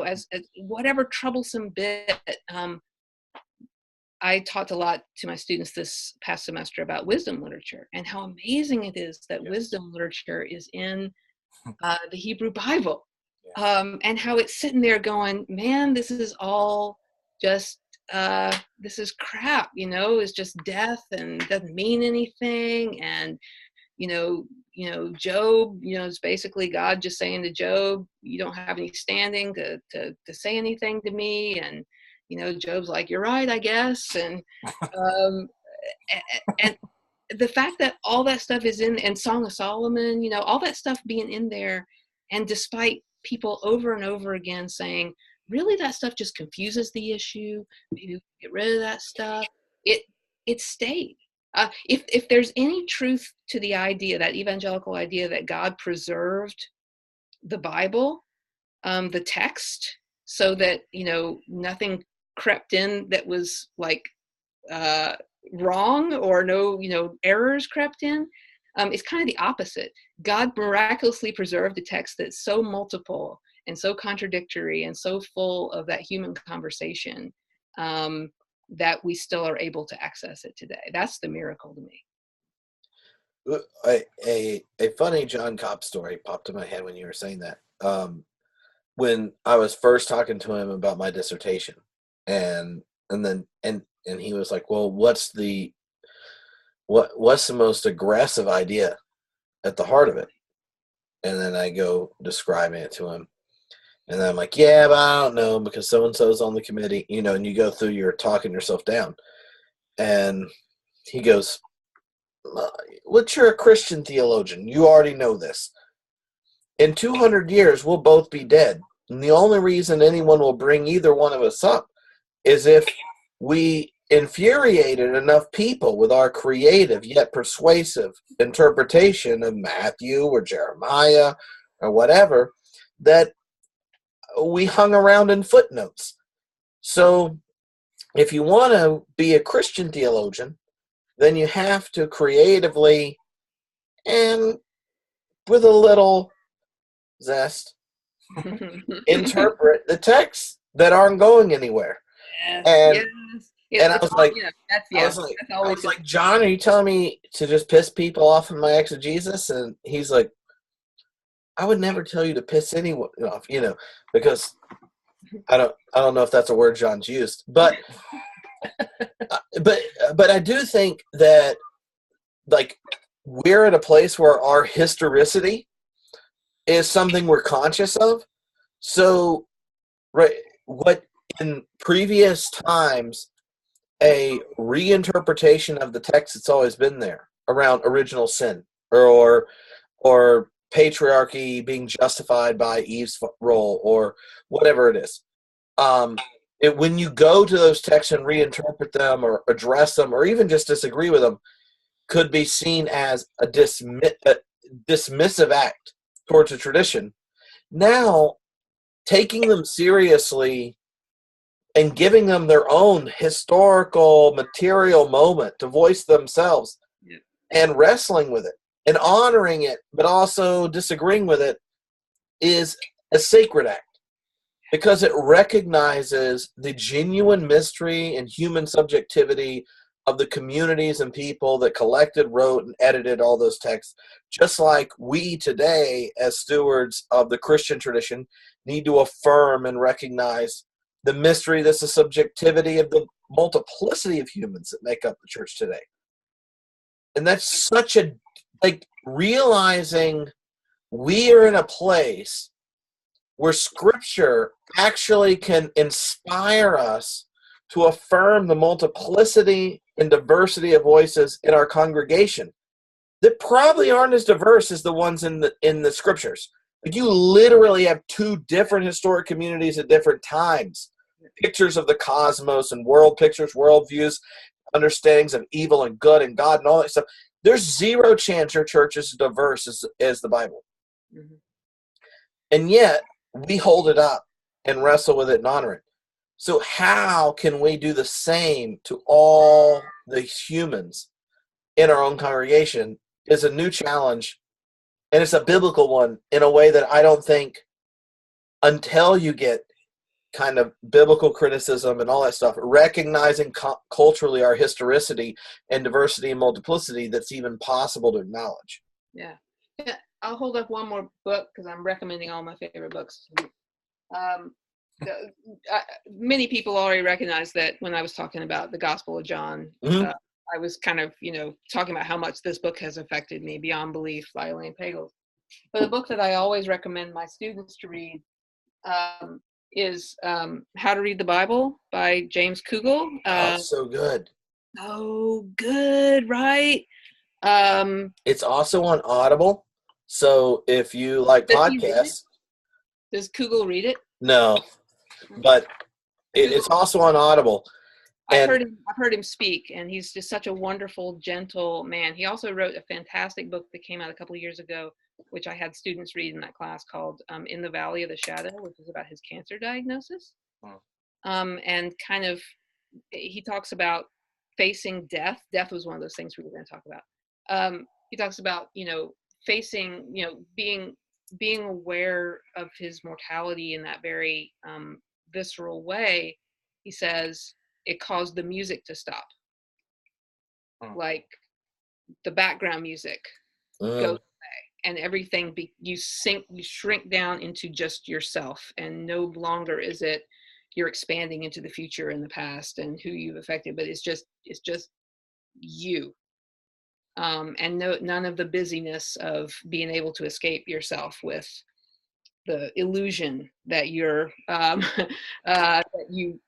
as whatever troublesome bit. I talked a lot to my students this past semester about wisdom literature and how amazing it is that wisdom literature is in the Hebrew Bible, and how it's sitting there going, man, this is all just, this is crap, it's just death and doesn't mean anything. And, Job, it's basically God just saying to Job, you don't have any standing to say anything to me. And, Job's like, you're right, I guess. And and the fact that all that stuff is in, and Song of Solomon, all that stuff being in there, and despite people over and over again saying, really, that stuff just confuses the issue, maybe get rid of that stuff, it stayed. If there's any truth to the idea, that evangelical idea that God preserved the Bible, the text, so that, nothing crept in that was wrong, or no, errors crept in. It's kind of the opposite. God miraculously preserved a text that's so multiple and so contradictory and so full of that human conversation, that we still are able to access it today. That's the miracle to me. A funny John Cobb story popped in my head when you were saying that. When I was first talking to him about my dissertation, and he was like, well, what's the most aggressive idea at the heart of it? And then I go describing it to him, and then I'm like, yeah, but I don't know, because so and so's on the committee, and you go through your talking yourself down. And he goes, Which you're a Christian theologian, you already know this. In 200 years, we'll both be dead. And the only reason anyone will bring either one of us up is if we infuriated enough people with our creative yet persuasive interpretation of Matthew or Jeremiah or whatever, that we hung around in footnotes. So if you want to be a Christian theologian, then you have to creatively and with a little zest interpret the texts that aren't going anywhere. Yes, And yes. and I was like, that's I was like, John, are you telling me to just piss people off in my exegesis? And he's like, I would never tell you to piss anyone off, because I don't know if that's a word John's used, but but I do think that, like, we're at a place where our historicity is something we're conscious of. So, right, what in previous times, a reinterpretation of the text that's always been there around original sin or patriarchy being justified by Eve's role or whatever it is. When you go to those texts and reinterpret them or address them or even just disagree with them, could be seen as a dismissive act towards a tradition. Now, taking them seriously and giving them their own historical material moment to voice themselves and wrestling with it and honoring it, but also disagreeing with it, is a sacred act because it recognizes the genuine mystery and human subjectivity of the communities and people that collected, wrote, and edited all those texts, just like we today, as stewards of the Christian tradition, need to affirm and recognize the mystery that's the subjectivity of the multiplicity of humans that make up the church today. And that's such a, realizing we are in a place where Scripture actually can inspire us to affirm the multiplicity and diversity of voices in our congregation that probably aren't as diverse as the ones in the Scriptures. Like, you literally have two different historic communities at different times. Pictures of the cosmos and world pictures, worldviews, understandings of evil and good and God and all that stuff. There's zero chance your church is as diverse as the Bible. Mm-hmm. And yet, we hold it up and wrestle with it and honor it. So how can we do the same to all the humans in our own congregation is a new challenge, and it's a biblical one in a way that I don't think, until you get kind of biblical criticism and all that stuff, recognizing culturally our historicity and diversity and multiplicity, that's even possible to acknowledge. Yeah. I'll hold up one more book because I'm recommending all my favorite books. Many people already recognize that when I was talking about the Gospel of John, mm-hmm. I was kind of, talking about how much this book has affected me, Beyond Belief by Elaine Pagels. But the book that I always recommend my students to read is How to Read the Bible by James Kugel. So good. So good, right? It's also on Audible. So if you like podcasts. Does Kugel read it? No, but it's also on Audible. I've heard him speak, and he's just such a wonderful, gentle man. He also wrote a fantastic book that came out a couple of years ago, which I had students read in that class, called In the Valley of the Shadow, which is about his cancer diagnosis. And kind of, he talks about facing death. Death was one of those things we were going to talk about. He talks about, facing, being aware of his mortality in that very visceral way. He says it caused the music to stop. Like the background music goes away, and everything you shrink down into just yourself, and no longer is it you're expanding into the future and the past and who you've affected, but it's just you. And none of the busyness of being able to escape yourself with the illusion that you're that you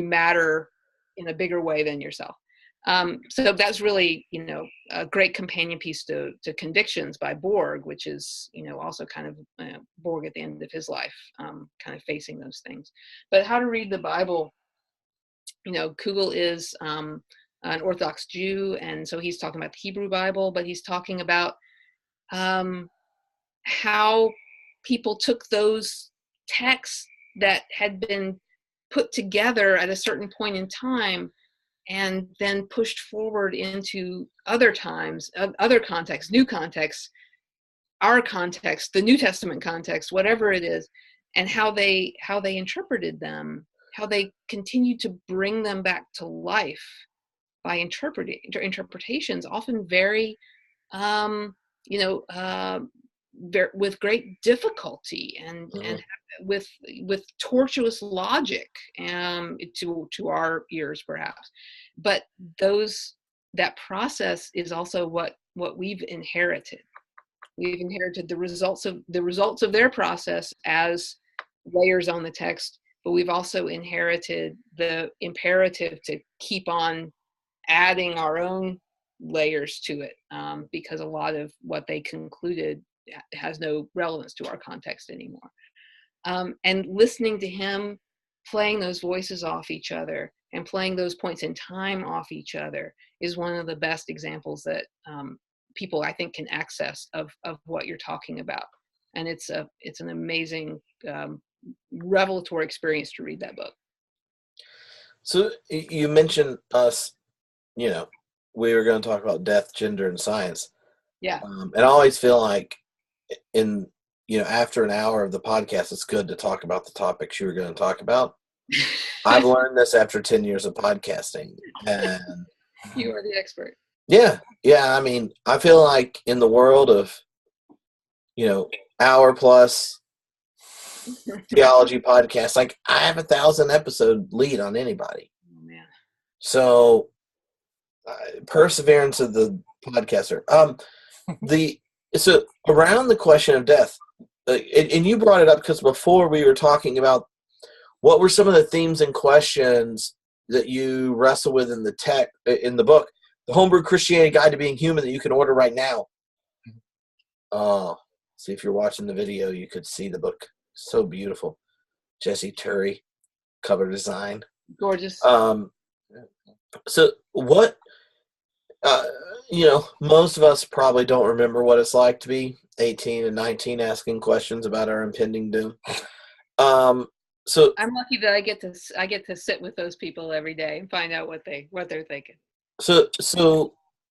matter in a bigger way than yourself. So that's really, a great companion piece to Convictions by Borg, which is, also kind of Borg at the end of his life, kind of facing those things. But how to read the Bible, Kugel is an Orthodox Jew, and so he's talking about the Hebrew Bible, but he's talking about how people took those texts that had been put together at a certain point in time and then pushed forward into other times, other contexts, new contexts, our context, the New Testament context, whatever it is, and how they interpreted them, how they continued to bring them back to life by interpretations, often very, with great difficulty and with tortuous logic, to our ears perhaps, but that process is also what we've inherited. We've inherited the results of their process as layers on the text, but we've also inherited the imperative to keep on adding our own layers to it, because a lot of what they concluded has no relevance to our context anymore. And listening to him playing those voices off each other and playing those points in time off each other is one of the best examples that people, I think, can access of what you're talking about. And it's an amazing revelatory experience to read that book. So you mentioned us, we were going to talk about death, gender, and science. Yeah. And I always feel like after an hour of the podcast, it's good to talk about the topics you were going to talk about. I've learned this after 10 years of podcasting. And you are the expert. Yeah. I mean, I feel like in the world of, hour plus theology podcasts, like I have 1,000 episode lead on anybody. Oh, man. So perseverance of the podcaster. So around the question of death, and you brought it up because before we were talking about what were some of the themes and questions that you wrestle with in the book, the Homebrew Christianity Guide to Being Human, that you can order right now. See, if you're watching the video, you could see the book. So beautiful. Jesse Turry, cover design. Gorgeous. So what, most of us probably don't remember what it's like to be 18 and 19 asking questions about our impending doom. So I'm lucky that I get to sit with those people every day and find out what they're thinking. So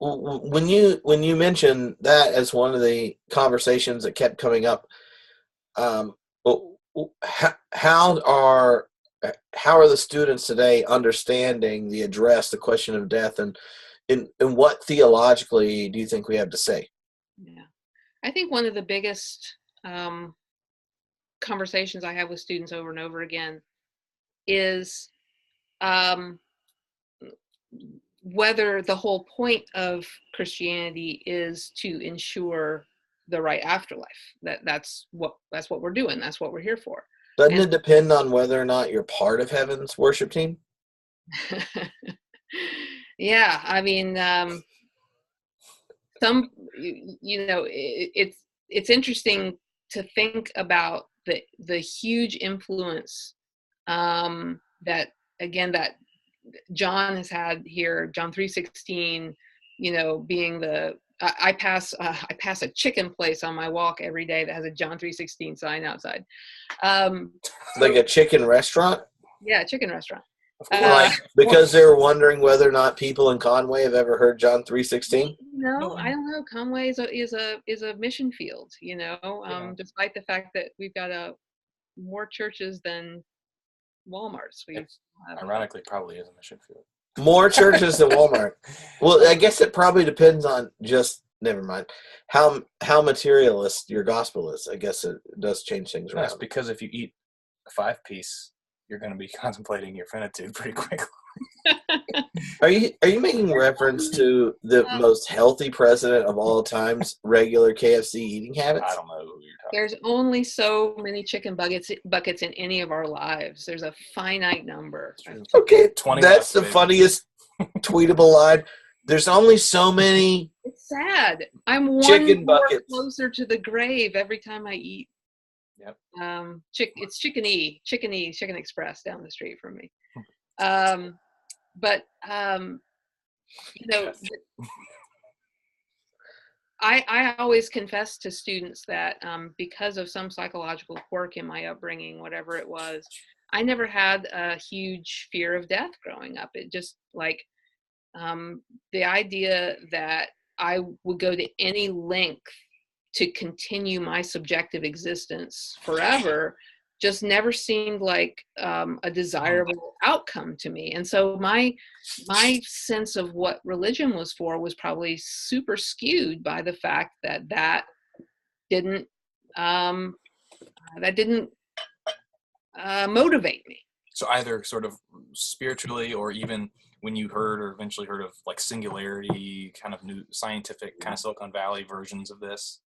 when you mentioned that as one of the conversations that kept coming up, how are the students today understanding the question of death, and what theologically do you think we have to say? Yeah, I think one of the biggest conversations I have with students over and over again is whether the whole point of Christianity is to ensure the right afterlife. That's what we're doing. That's what we're here for. Doesn't it depend on whether or not you're part of heaven's worship team? Yeah, I mean, it's interesting to think about the huge influence that John has had here. John 3:16, being I pass a chicken place on my walk every day that has a John 3:16 sign outside. Like a chicken restaurant? Yeah, a chicken restaurant. Because they were wondering whether or not people in Conway have ever heard John 3:16. No, I don't know. Conway is a mission field, despite the fact that we've got more churches than Walmart's. Ironically, probably is a mission field. More churches than Walmart. Well, I guess it probably depends on never mind, how materialist your gospel is. I guess it does change things around. Yes, because if you eat a 5-piece, you're going to be contemplating your finitude pretty quickly. Are you making reference to the most healthy president of all time's regular KFC eating habits? I don't know who you're talking There's only so many chicken buckets in any of our lives. There's a finite number. Okay, that's the funniest tweetable live. There's only so many. It's sad. I'm one Chicken more buckets. closer to the grave every time I eat. Yep. It's Chicken Express down the street from me. But you know, I always confess to students that because of some psychological quirk in my upbringing, whatever it was, I never had a huge fear of death growing up. It just like the idea that I would go to any length to continue my subjective existence forever just never seemed like a desirable outcome to me. And so my sense of what religion was for was probably super skewed by the fact that that didn't motivate me. So either sort of spiritually, or even when you heard or eventually heard of like singularity, kind of new scientific kind of Silicon Valley versions of this,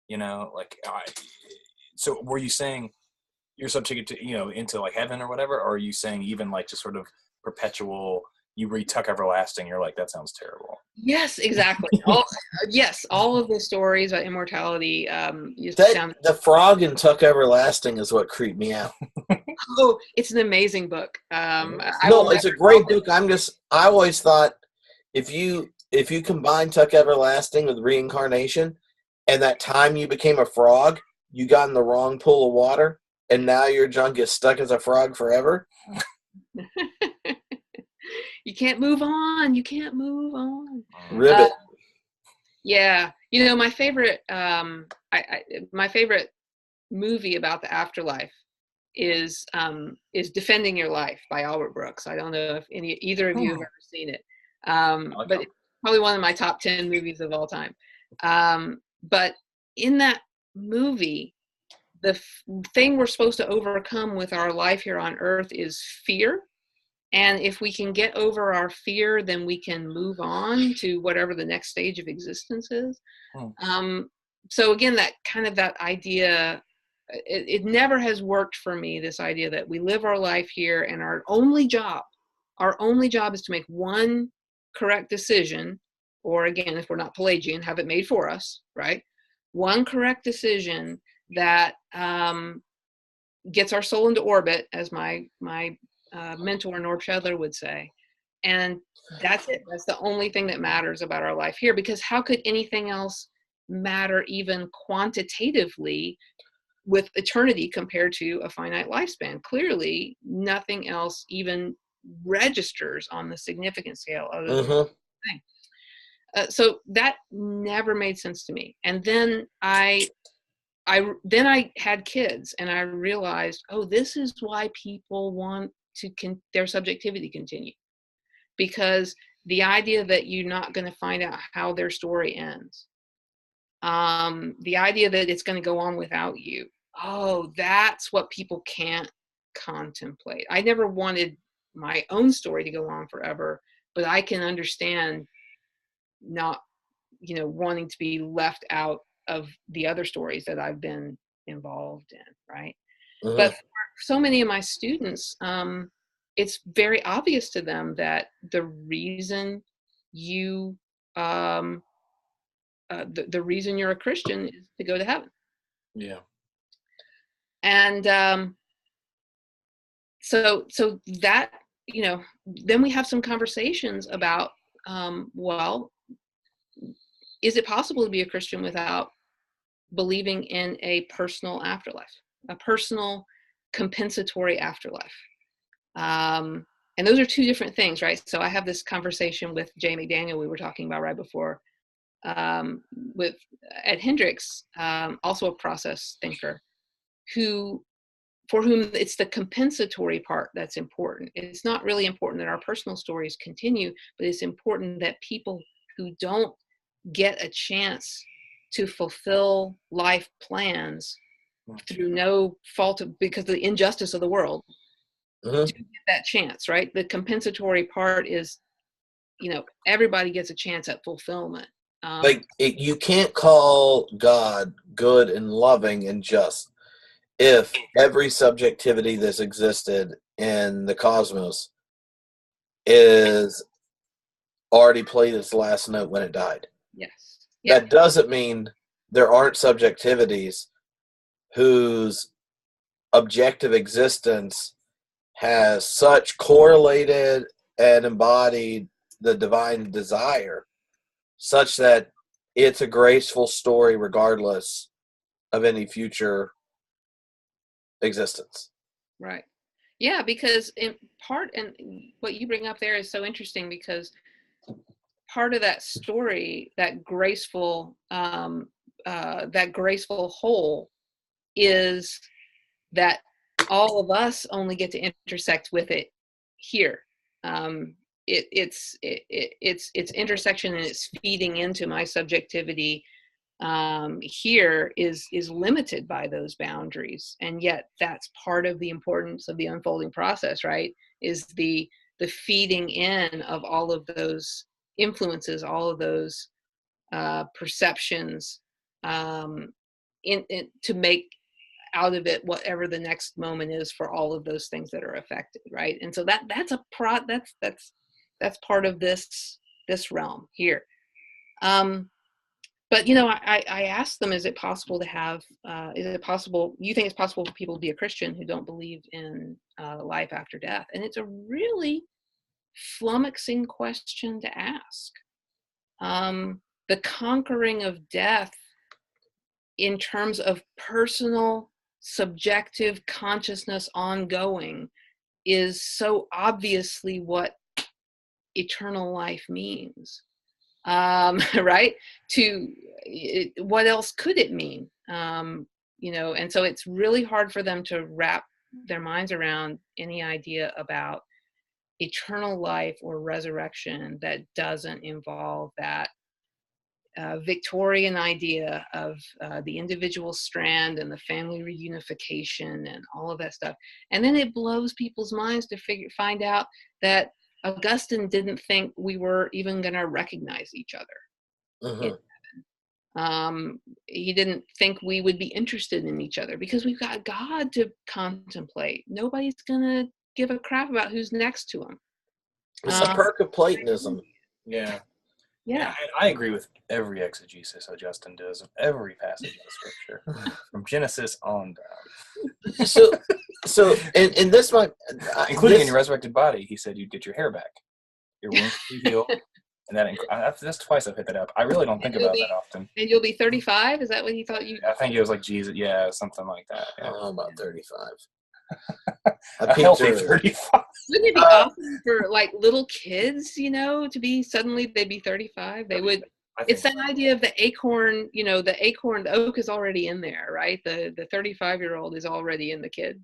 like, so were you saying you're subject to, into like heaven or whatever? Or are you saying even like just sort of perpetual, you read Tuck Everlasting, you're like, that sounds terrible? Yes, exactly. All of the stories about immortality. The frog in Tuck Everlasting is what creeped me out. Oh, it's an amazing book. It's a great book. I always thought if you combine Tuck Everlasting with reincarnation, and that time you became a frog, you got in the wrong pool of water, and now your junk is stuck as a frog forever. You can't move on. You can't move on. Ribbit. Yeah, my favorite my favorite movie about the afterlife is Defending Your Life by Albert Brooks. I don't know if either of you have ever seen it, but it's probably one of my top 10 movies of all time. But in that movie, the thing we're supposed to overcome with our life here on earth is fear. And if we can get over our fear, then we can move on to whatever the next stage of existence is. So again, that idea, it never has worked for me, this idea that we live our life here and our only job is to make one correct decision, or again, if we're not Pelagian, have it made for us, right? One correct decision that gets our soul into orbit, as my mentor Norb Shedler would say, and that's it. That's the only thing that matters about our life here, because how could anything else matter even quantitatively with eternity compared to a finite lifespan? Clearly, nothing else even registers on the significance scale other than the thing. So that never made sense to me. And then I had kids, and I realized, this is why people want their subjectivity continue, because the idea that you're not going to find out how their story ends, the idea that it's going to go on without you, that's what people can't contemplate. I never wanted my own story to go on forever, but I can understand not, wanting to be left out of the other stories that I've been involved in, right? But for so many of my students, it's very obvious to them that the reason you the reason you're a Christian is to go to heaven. Yeah. And so that, then we have some conversations about, is it possible to be a Christian without believing in a personal afterlife, a personal compensatory afterlife? And those are two different things, right? So I have this conversation with Jay McDaniel, we were talking about right before, with Ed Hendricks, also a process thinker, for whom it's the compensatory part that's important. It's not really important that our personal stories continue, but it's important that people who don't get a chance to fulfill life plans through no fault because of the injustice of the world, to get that chance, right? The compensatory part is, everybody gets a chance at fulfillment. You can't call God good and loving and just if every subjectivity that's existed in the cosmos is already played its last note when it died. Yes. Yeah. That doesn't mean there aren't subjectivities whose objective existence has such correlated and embodied the divine desire such that it's a graceful story regardless of any future existence. Right. Yeah, because in part, and what you bring up there is so interesting, because part of that story, that graceful whole, is that all of us only get to intersect with it here. It's intersection, and it's feeding into my subjectivity here is limited by those boundaries, and yet that's part of the importance of the unfolding process, right? Is the feeding in of all of those influences, all of those perceptions, to make out of it whatever the next moment is for all of those things that are affected, right? And so that's part of this realm here. But I asked them, is it possible to have? You think it's possible for people to be a Christian who don't believe in life after death? And it's a really flummoxing question to ask. The conquering of death in terms of personal, subjective consciousness ongoing is so obviously what eternal life means. Right? What else could it mean? And so it's really hard for them to wrap their minds around any idea about eternal life or resurrection that doesn't involve that Victorian idea of the individual strand and the family reunification and all of that stuff. And then it blows people's minds to find out that Augustine didn't think we were even going to recognize each other in heaven. He didn't think we would be interested in each other because we've got God to contemplate. Nobody's going to give a crap about who's next to him. It's a perk of Platonism. Yeah. Yeah. I agree with every exegesis Augustine does of every passage of Scripture, from Genesis on down. So, and this might, including in your resurrected body, he said you'd get your hair back, your wounds would be healed, and that's twice I've hit that up. I really don't think about that often. And you'll be 35. Is that what he thought you? I think it was like Jesus. Yeah, something like that. Yeah. Oh, about 35. A healthy 35. Wouldn't it be awesome for like little kids, to be suddenly they'd be 35? They would. It's that idea of the acorn, the oak is already in there, right? The 35-year-old is already in the kid.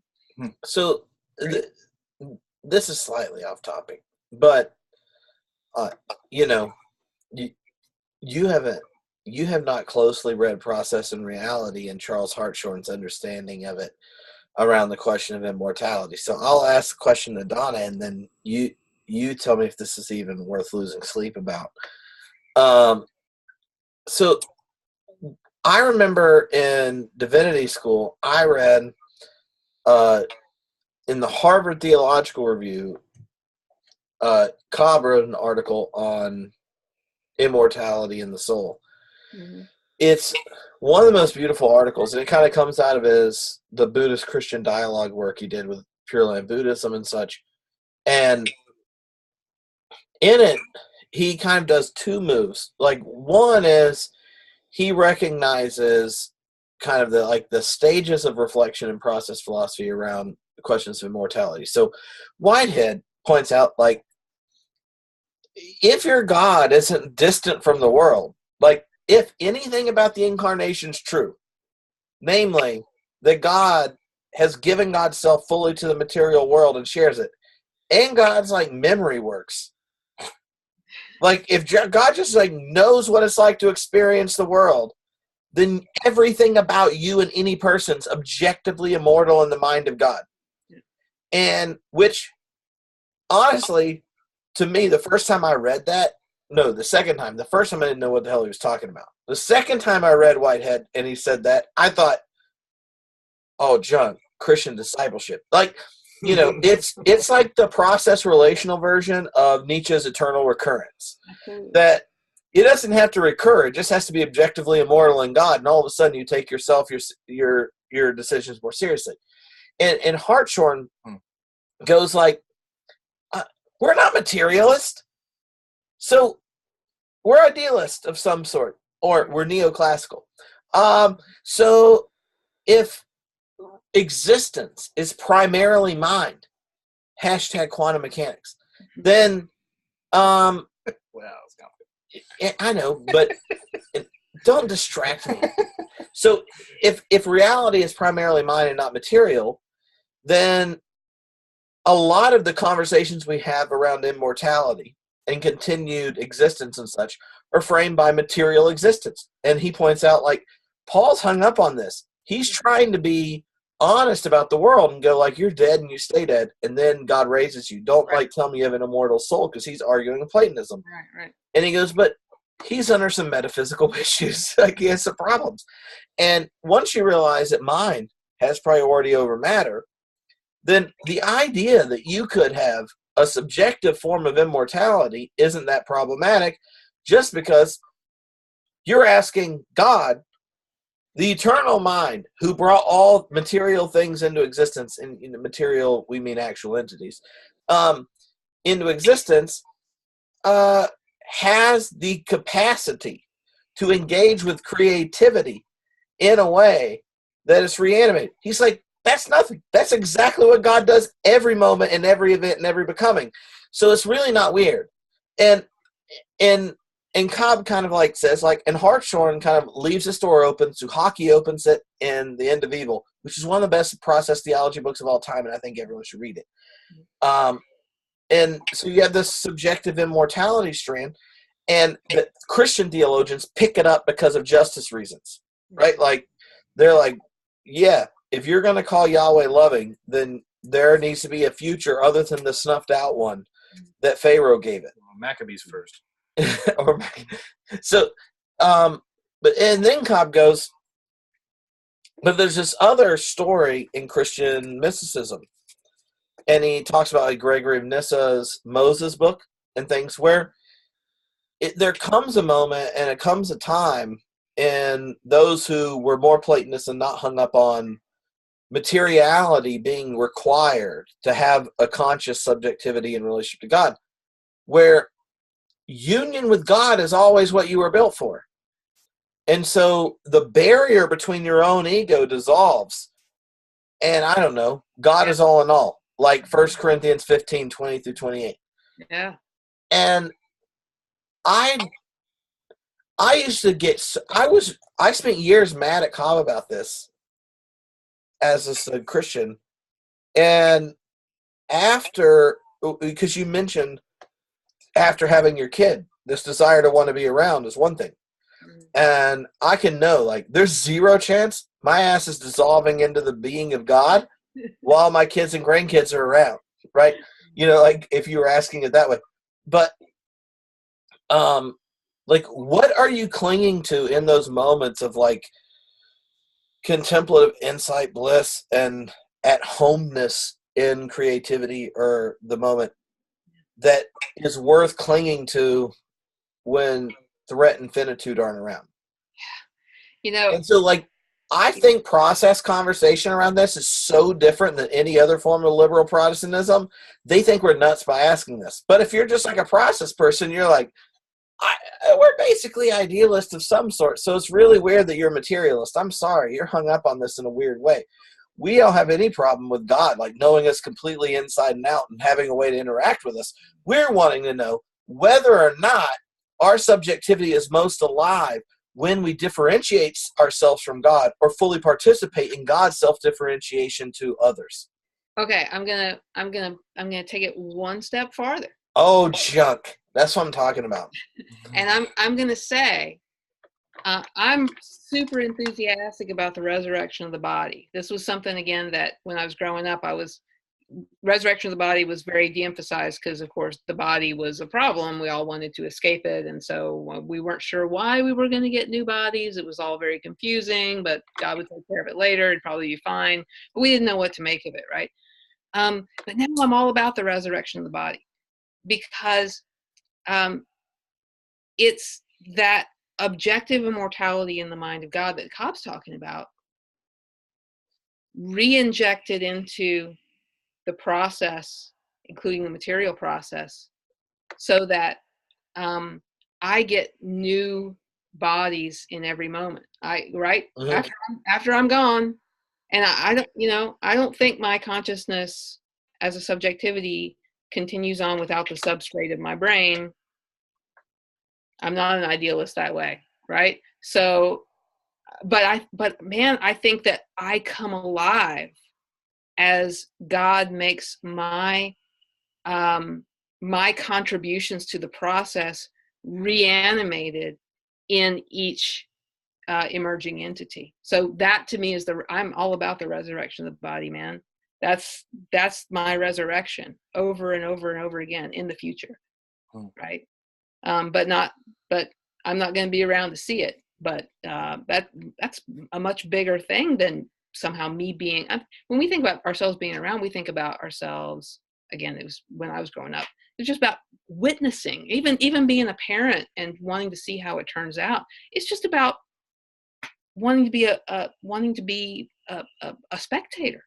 So this is slightly off topic, but you have not closely read Process and Reality and Charles Hartshorne's understanding of it around the question of immortality. So I'll ask the question to Donna, and then you tell me if this is even worth losing sleep about. So I remember in divinity school, I read in the Harvard Theological Review, Cobb wrote an article on immortality in the soul. Mm-hmm. It's one of the most beautiful articles, and it kind of comes out of the Buddhist Christian dialogue work he did with Pure Land Buddhism and such. And in it, he kind of does two moves. Like, one is he recognizes kind of the stages of reflection and process philosophy around the questions of immortality. So Whitehead points out, like, if your God isn't distant from the world, like, if anything about the incarnation is true, namely that God has given God's self fully to the material world and shares it, and God's memory works, like if God just knows what it's like to experience the world, then everything about you and any person's objectively immortal in the mind of God. And which, honestly, to me, the first time I read that, no, the second time. The first time I didn't know what the hell he was talking about. The second time I read Whitehead and he said that, I thought, oh, John, Christian discipleship. Like, it's like the process relational version of Nietzsche's eternal recurrence. Absolutely. That it doesn't have to recur; it just has to be objectively immortal in God, and all of a sudden you take yourself, your decisions more seriously. And Hartshorn goes like, we're not materialist, so we're idealist of some sort, or we're neoclassical. So if existence is primarily mind, hashtag quantum mechanics, then Wow, it's complicated. I know, but don't distract me. So if reality is primarily mind and not material, then a lot of the conversations we have around immortality and continued existence and such are framed by material existence. And he points out, like, Paul's hung up on this. He's trying to be honest about the world and go, like, you're dead and you stay dead, and then God raises you. Don't, like, tell me you have an immortal soul, because he's arguing with Platonism. Right. And he goes, but he's under some metaphysical issues. Like, he has some problems. And once you realize that mind has priority over matter, then the idea that you could have a subjective form of immortality isn't that problematic, just because you're asking God, the eternal mind, who brought all material things into existence, in material we mean actual entities, into existence, has the capacity to engage with creativity in a way that is reanimated. He's like, that's nothing. That's exactly what God does every moment in every event and every becoming. So it's really not weird. And Cobb kind of like says, like, and Hartshorn kind of leaves this door open. Suhaki opens it in The End of Evil, which is one of the best process theology books of all time, and I think everyone should read it. And so you have this subjective immortality strand, and the Christian theologians pick it up because of justice reasons, right? Like, they're like, yeah, if you're going to call Yahweh loving, then there needs to be a future other than the snuffed out one that Pharaoh gave it. Maccabees first. So, but and then Cobb goes, but there's this other story in Christian mysticism, and he talks about, like, Gregory of Nyssa's Moses book and things, where there comes a moment and it comes a time in those who were more Platonists and not hung up on materiality being required to have a conscious subjectivity in relationship to God, where union with God is always what you were built for. And so the barrier between your own ego dissolves. And I don't know, God is all in all, like 1 Corinthians 15, 20 through 28. Yeah. And I used to get, I spent years mad at Cobb about this as a Christian. And after, because you mentioned after having your kid, this desire to want to be around is one thing. And I can know, like, there's zero chance my ass is dissolving into the being of God while my kids and grandkids are around, right? Like, if you were asking it that way. But, like, what are you clinging to in those moments of, like, contemplative insight, bliss, and at-homeness in creativity, or the moment that is worth clinging to when threat and finitude aren't around? And so, like, I think process conversation around this is so different than any other form of liberal Protestantism. They think we're nuts by asking this. But if you're just like a process person, you're like, we're basically idealists of some sort. So it's really weird that you're a materialist. I'm sorry, you're hung up on this in a weird way. We don't have any problem with God, like, knowing us completely inside and out and having a way to interact with us. We're wanting to know whether or not our subjectivity is most alive when we differentiate ourselves from God or fully participate in God's self-differentiation to others. Okay, I'm gonna take it one step farther. Oh, junk. That's what I'm talking about. And I'm gonna say, I'm super enthusiastic about the resurrection of the body. This was something, again, that when I was growing up, resurrection of the body was very de-emphasized because, of course, the body was a problem. We all wanted to escape it. And so we weren't sure why we were going to get new bodies. It was all very confusing, but God would take care of it later. It'd probably be fine. But we didn't know what to make of it, right? But now I'm all about the resurrection of the body, because it's that objective immortality in the mind of God that Cobb's talking about, re-injected into the process, including the material process, so that I get new bodies in every moment. Mhm. After I'm gone, and I don't, I don't think my consciousness as a subjectivity continues on without the substrate of my brain. I'm not an idealist that way, right? So, but man, I think that I come alive as God makes my my contributions to the process reanimated in each emerging entity. So that to me is I'm all about the resurrection of the body, man. That's my resurrection over and over and over again in the future, right? But I'm not going to be around to see it. But that's a much bigger thing than somehow me being. When we think about ourselves being around, we think about ourselves. Again, it was when I was growing up. It's just about witnessing, even being a parent and wanting to see how it turns out. It's just about wanting to be a spectator,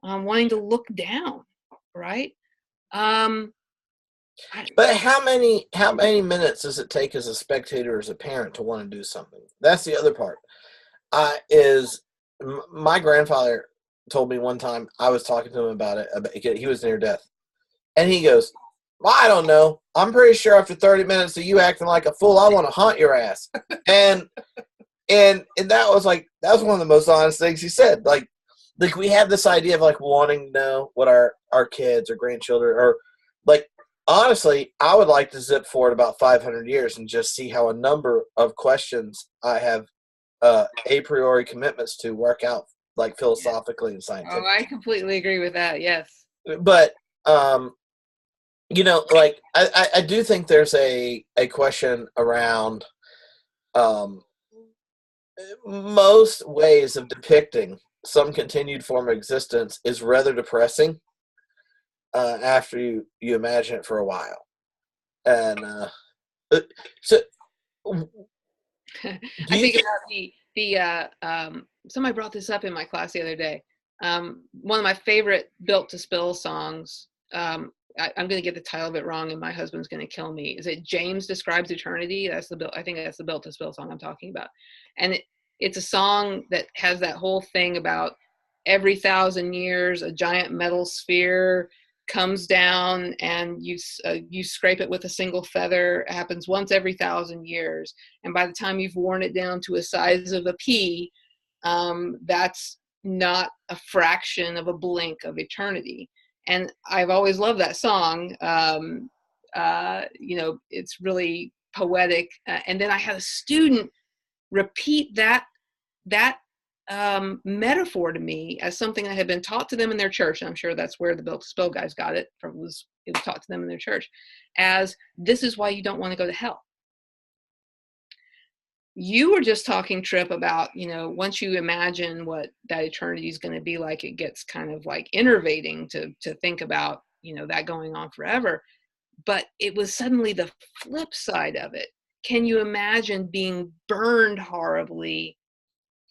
wanting to look down, right? But how many minutes does it take as a spectator, as a parent, to want to do something? That's the other part. My grandfather told me one time, I was talking to him about it. He was near death, and he goes, "Well, I don't know. I'm pretty sure after 30 minutes of you acting like a fool, I want to haunt your ass." And that was one of the most honest things he said. Like we have this idea of like wanting to know what our kids or grandchildren or like. Honestly, I would like to zip forward about 500 years and just see how a number of questions I have a priori commitments to work out, like philosophically and Oh, scientifically. I completely agree with that. Yes. But like I do think there's a question around most ways of depicting some continued form of existence is rather depressing after you imagine it for a while. And so I think about somebody brought this up in my class the other day. One of my favorite Built to Spill songs, I'm going to get the title of it wrong and my husband's going to kill me. Is it James Describes Eternity? I think that's the Built to Spill song I'm talking about. And it's a song that has that whole thing about every 1,000 years, a giant metal sphere comes down and you scrape it with a single feather. It happens once every 1,000 years. And by the time you've worn it down to a size of a pea, that's not a fraction of a blink of eternity. And I've always loved that song. It's really poetic. And then I had a student repeat that metaphor to me as something that had been taught to them in their church. And I'm sure that's where the Built to Spill guys got it from. It was taught to them in their church as this is why you don't want to go to hell. You were just talking, Tripp, about, once you imagine what that eternity is going to be like, it gets kind of like enervating to think about, that going on forever. But it was suddenly the flip side of it. Can you imagine being burned horribly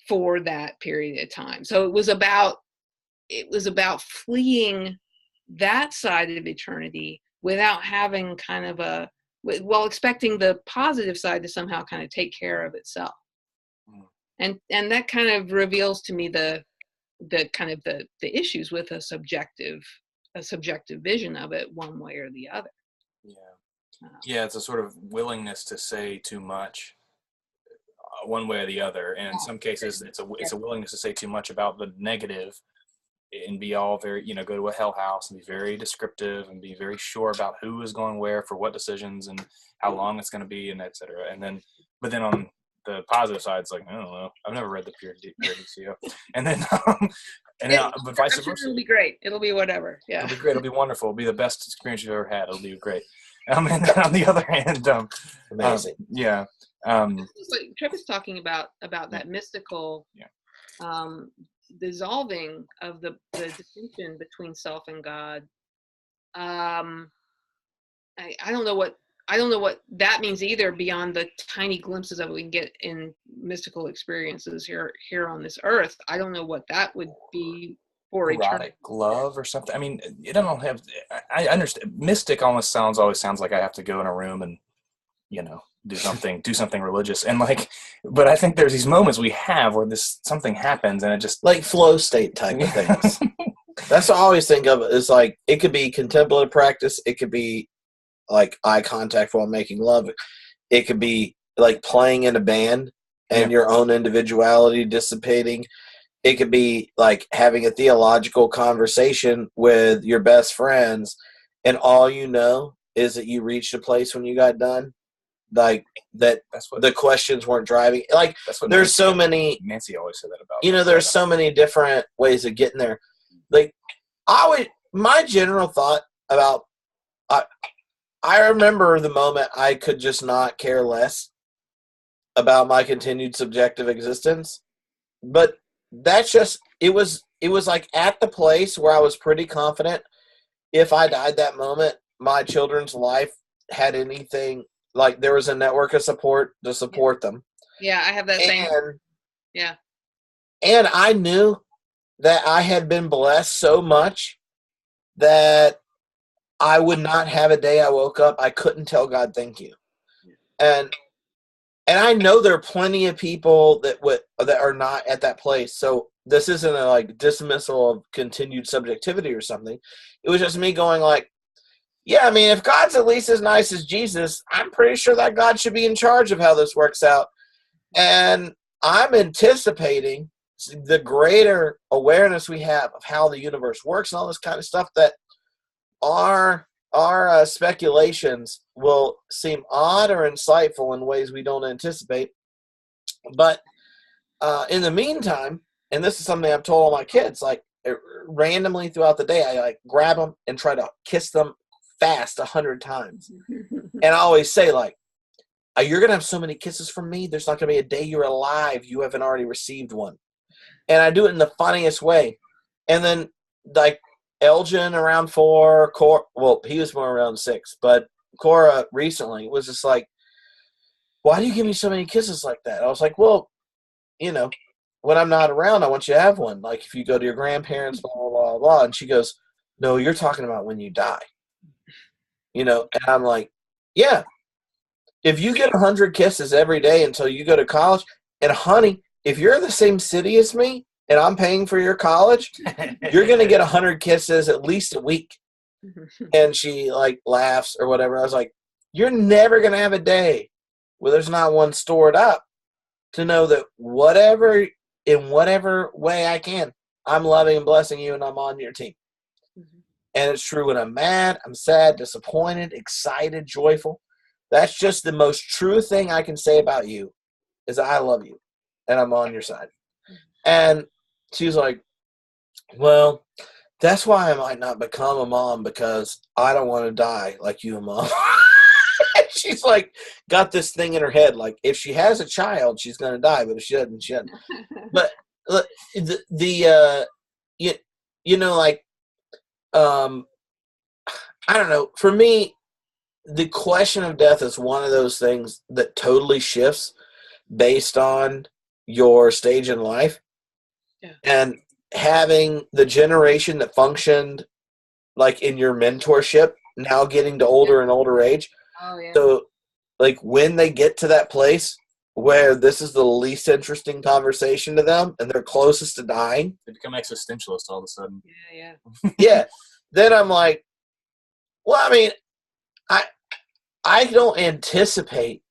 for that period of time? So it was about fleeing that side of eternity without having kind of expecting the positive side to somehow kind of take care of itself. And that kind of reveals to me the kind of the issues with a subjective vision of it one way or the other. Yeah, it's a sort of willingness to say too much one way or the other, and in some cases it's a willingness to say too much about the negative and be all very, go to a hell house and be very descriptive and be very sure about who is going where for what decisions and how long it's going to be and et cetera. But then on the positive side, it's like, I don't know, I've never read the Pure DCO. And then but vice versa. It'll be great. It'll be whatever. Yeah. It'll be great. It'll be wonderful. It'll be the best experience you've ever had. It'll be great. And then on the other hand, amazing. Tripp is talking about that mystical dissolving of the distinction between self and God. um I don't know what that means either, beyond the tiny glimpses of it we can get in mystical experiences here on this earth. I don't know what that would be for eternity. Erotic love or something. I mean, you don't have. I understand. Mystic almost always sounds like I have to go in a room and do something religious, and like. But I think there's these moments we have where something happens and it just like flow state type of things. That's what I always think of. Is like it could be contemplative practice. It could be like eye contact while making love. It could be like playing in a band and your own individuality dissipating. It could be like having a theological conversation with your best friends, and all you know is that you reached a place when you got done. Like that, the questions weren't driving. Like there's so many. Nancy always said that about. There's so many different ways of getting there. Like my general thought about. I remember the moment I could just not care less about my continued subjective existence, but that's just it was like at the place where I was pretty confident if I died that moment, my children's life had anything, like there was a network of support to support them. Yeah, I have that same. Yeah. And I knew that I had been blessed so much that I would not have a day I woke up I couldn't tell God thank you. And I know there are plenty of people that are not at that place. So this isn't a like dismissal of continued subjectivity or something. It was just me going like, yeah, I mean, if God's at least as nice as Jesus, I'm pretty sure that God should be in charge of how this works out. And I'm anticipating the greater awareness we have of how the universe works and all this kind of stuff, that our speculations will seem odd or insightful in ways we don't anticipate. But in the meantime, and this is something I've told all my kids, like randomly throughout the day, I like grab them and try to kiss them fast 100 times. And I always say like, you're going to have so many kisses from me, there's not going to be a day you're alive you haven't already received one. And I do it in the funniest way. And then like Elgin around 4, well, he was more around 6, but Cora recently was just like, why do you give me so many kisses like that? I was like, well, when I'm not around, I want you to have one. Like if you go to your grandparents, blah, blah, blah, blah. And she goes, no, you're talking about when you die. And I'm like, yeah, if you get 100 kisses every day until you go to college, and honey, if you're in the same city as me and I'm paying for your college, you're going to get 100 kisses at least a week. And she like laughs or whatever. I was like, you're never going to have a day where there's not one stored up to know that in whatever way I can, I'm loving and blessing you and I'm on your team. And it's true when I'm mad, I'm sad, disappointed, excited, joyful. That's just the most true thing I can say about you is I love you and I'm on your side. And she was like, well, that's why I might not become a mom, because I don't want to die like you, Mom. She's like, got this thing in her head. Like if she has a child, she's going to die, but if she doesn't, she doesn't. But I don't know. For me, the question of death is one of those things that totally shifts based on your stage in life. Yeah. And having the generation that functioned like in your mentorship now getting to older and older age. Oh, yeah. So like when they get to that place where this is the least interesting conversation to them and they're closest to dying, they become existentialists all of a sudden. Yeah. Yeah. Then I'm like, well, I mean, I don't anticipate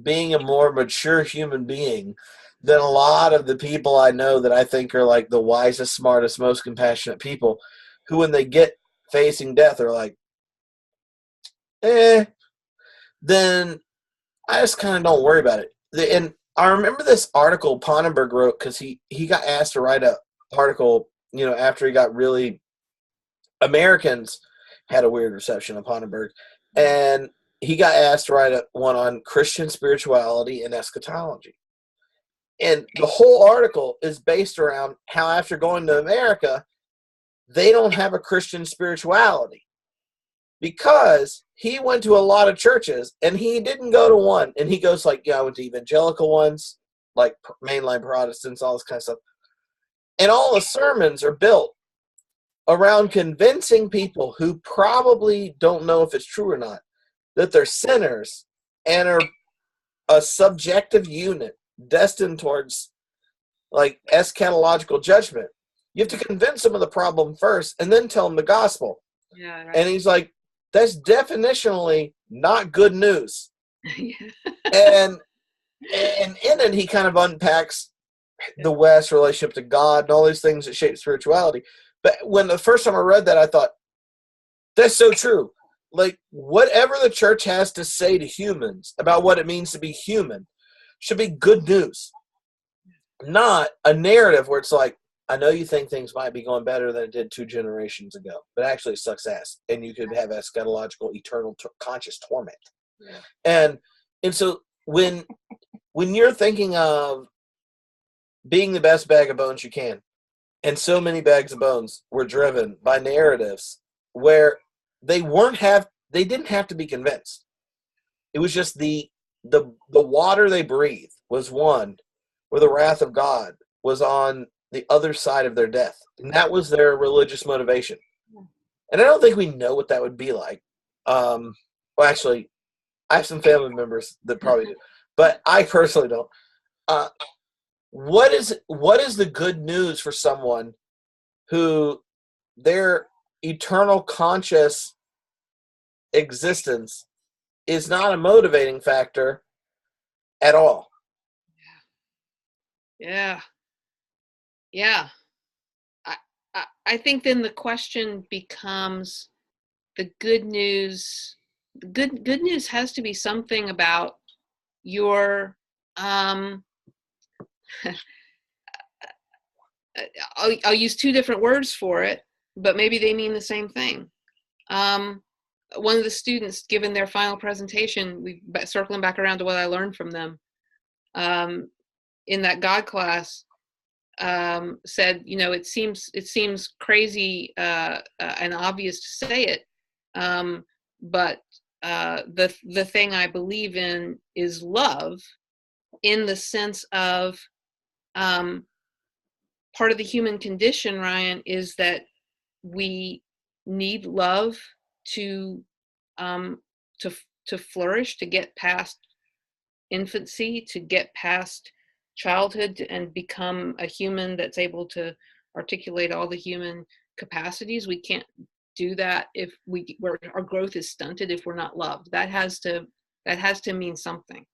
being a more mature human being than a lot of the people I know that I think are like the wisest, smartest, most compassionate people, who when they get facing death are like, then I just kind of don't worry about it. And I remember this article Ponnenberg wrote, because he got asked to write an article, after he got really, Americans had a weird reception of Ponnenberg, and he got asked to write one on Christian spirituality and eschatology. And the whole article is based around how after going to America, they don't have a Christian spirituality, because he went to a lot of churches and he didn't go to one. And he goes like, yeah, I went to evangelical ones, like mainline Protestants, all this kind of stuff. And all the sermons are built around convincing people who probably don't know if it's true or not, that they're sinners and are a subjective unit destined towards like eschatological judgment. You have to convince them of the problem first and then tell them the gospel. Yeah, right. And he's like, that's definitionally not good news. Yeah. And in it, he kind of unpacks the West's relationship to God and all these things that shape spirituality. But when the first time I read that, I thought, that's so true. Like, whatever the church has to say to humans about what it means to be human should be good news, not a narrative where it's like, I know you think things might be going better than it did 2 generations ago, but actually it sucks ass, and you could have eschatological, eternal, conscious torment. Yeah. And so when you're thinking of being the best bag of bones you can, and so many bags of bones were driven by narratives where they didn't have to be convinced. It was just the water they breathed was one where the wrath of God was on the other side of their death. And that was their religious motivation. And I don't think we know what that would be like. Well, actually, I have some family members that probably do, but I personally don't. What is the good news for someone who their eternal conscious existence is not a motivating factor at all? Yeah. I think then the question becomes, the good news. Good news has to be something about your. I'll use 2 different words for it, but maybe they mean the same thing. One of the students, given their final presentation, circling back around to what I learned from them, in that God class, said, it seems crazy and obvious to say it, but the thing I believe in is love, in the sense of part of the human condition, Ryan, is that we need love to flourish, to get past infancy, to get past childhood and become a human that's able to articulate all the human capacities. We can't do that if our growth is stunted if we're not loved. That has to mean something.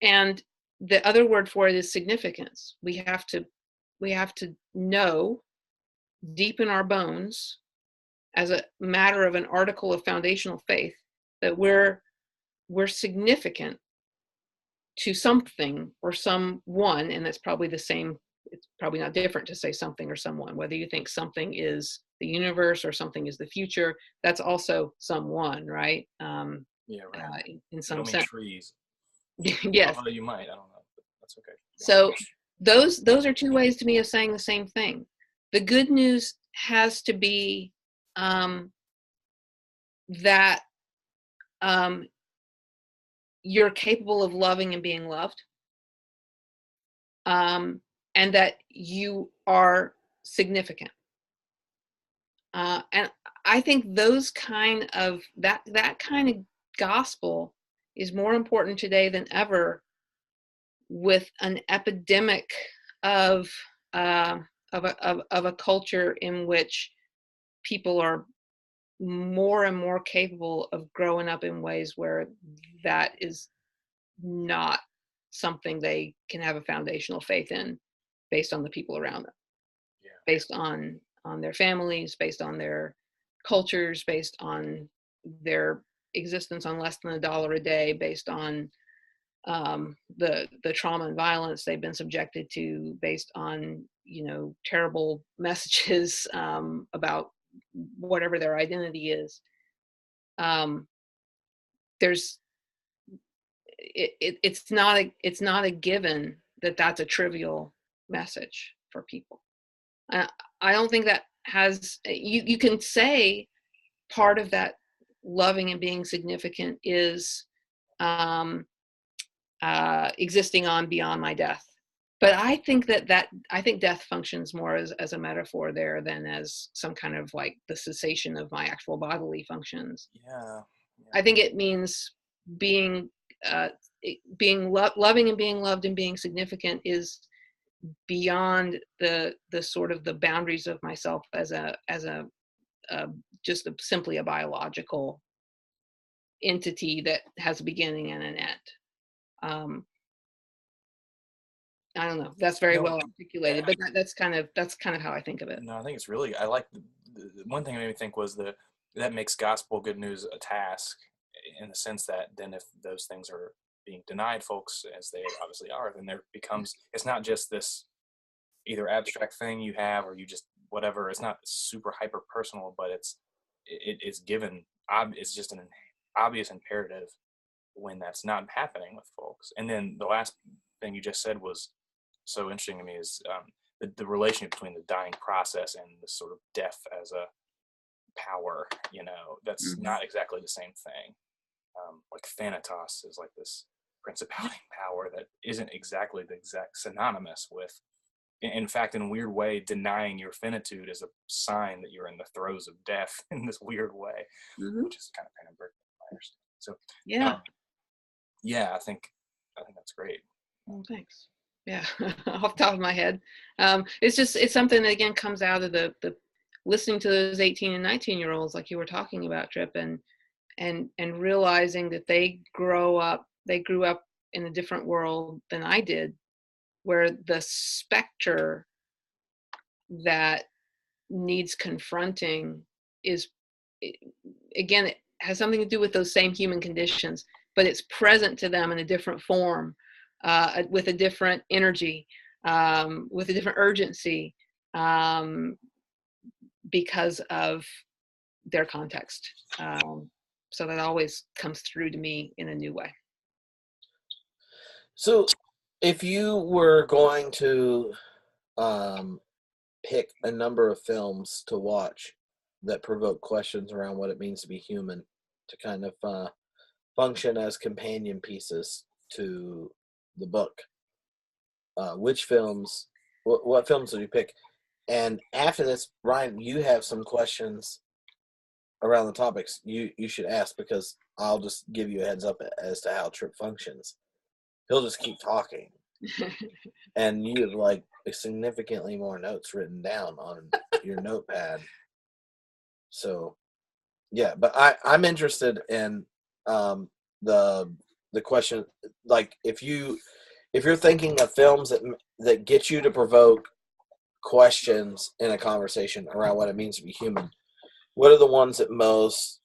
And the other word for it is significance. We have to know deep in our bones, as a matter of an article of foundational faith, that we're significant to something or someone, and that's probably the same. It's probably not different to say something or someone. Whether you think something is the universe or something is the future, that's also someone, right? Yeah, right. In some sense. Trees. Yes. Although you might, I don't know, but that's okay. So those are 2 ways to me of saying the same thing. The good news has to be that you're capable of loving and being loved, and that you are significant. And I think those kind of that kind of gospel is more important today than ever, with an epidemic of a culture in which people are more and more capable of growing up in ways where that is not something they can have a foundational faith in, based on the people around them, based on their families, based on their cultures, based on their existence on less than $1 a day, based on the trauma and violence they've been subjected to, based on terrible messages about whatever their identity is. It's not a given that's a trivial message for people. I don't think that has, you can say part of that loving and being significant is existing on beyond my death. But I think I think death functions more as a metaphor there than as some kind of like the cessation of my actual bodily functions. Yeah. I think it means being loving and being loved and being significant is beyond the sort of the boundaries of myself as a just simply a biological entity that has a beginning and an end. I don't know. That's very well articulated, but that's kind of how I think of it. No, I think it's really, I like the one thing that made me think was that makes gospel good news a task, in the sense that then if those things are being denied folks, as they obviously are, then there becomes, it's not just this either abstract thing you have or you just whatever, it's not super hyper personal, but it's given, it's just an obvious imperative when that's not happening with folks. And then the last thing you just said was so interesting to me is the relationship between the dying process and the sort of death as a power, that's not exactly the same thing. Like Thanatos is like this principality power that isn't exactly the exact synonymous with, in fact, in a weird way, denying your finitude is a sign that you're in the throes of death in this weird way, which is kind of breaking my understanding. So yeah, I think that's great. Well, thanks. Yeah, off the top of my head, it's something that again comes out of the listening to those 18 and 19-year-olds like you were talking about, Tripp, and realizing that they grew up in a different world than I did, where the specter that needs confronting is, again, it has something to do with those same human conditions, but it's present to them in a different form, with a different energy, with a different urgency, because of their context. So that always comes through to me in a new way. So if you were going to pick a number of films to watch that provoke questions around what it means to be human, to kind of function as companion pieces to the book, which films, what films would you pick? And after this, Ryan, you have some questions around the topics you should ask, because I'll just give you a heads up as to how Tripp functions. He'll just keep talking. And you have like significantly more notes written down on your notepad. So yeah, but I'm interested in the question, like if you're thinking of films that get you to provoke questions in a conversation around what it means to be human, what are the ones that most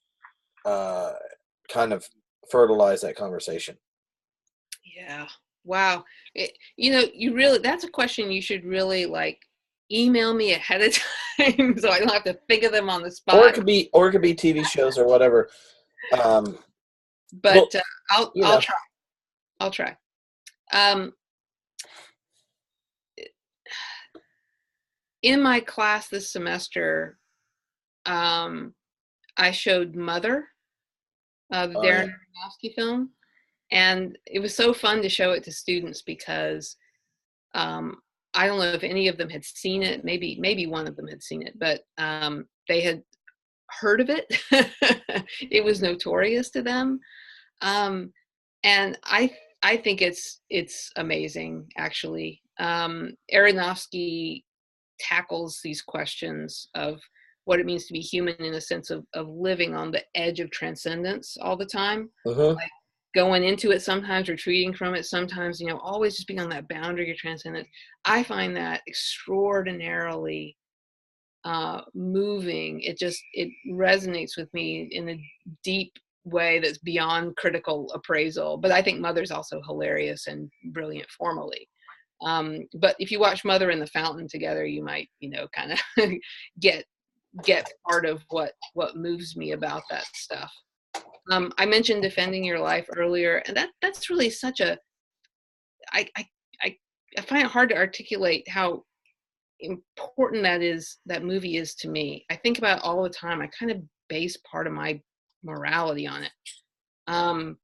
kind of fertilize that conversation? Yeah. Wow. That's a question you should really like email me ahead of time so I don't have to think of them on the spot. Or it could be TV shows or whatever. But I'll try. I'll try. In my class this semester, I showed Mother, the Darren Aronofsky film, and it was so fun to show it to students because I don't know if any of them had seen it. Maybe one of them had seen it, but they had heard of it. It was notorious to them, and I think it's amazing, actually. Aronofsky tackles these questions of what it means to be human in a sense of living on the edge of transcendence all the time, like going into it sometimes, retreating from it sometimes, always just being on that boundary of transcendence. I find that extraordinarily moving. It resonates with me in a deep way that's beyond critical appraisal. But I think Mother's also hilarious and brilliant formally. But if you watch Mother and the Fountain together, you might, kind of get part of what moves me about that stuff. I mentioned Defending Your Life earlier, and that's really such a, I I find it hard to articulate how important that movie is to me. I think about it all the time. I kind of base part of my morality on it.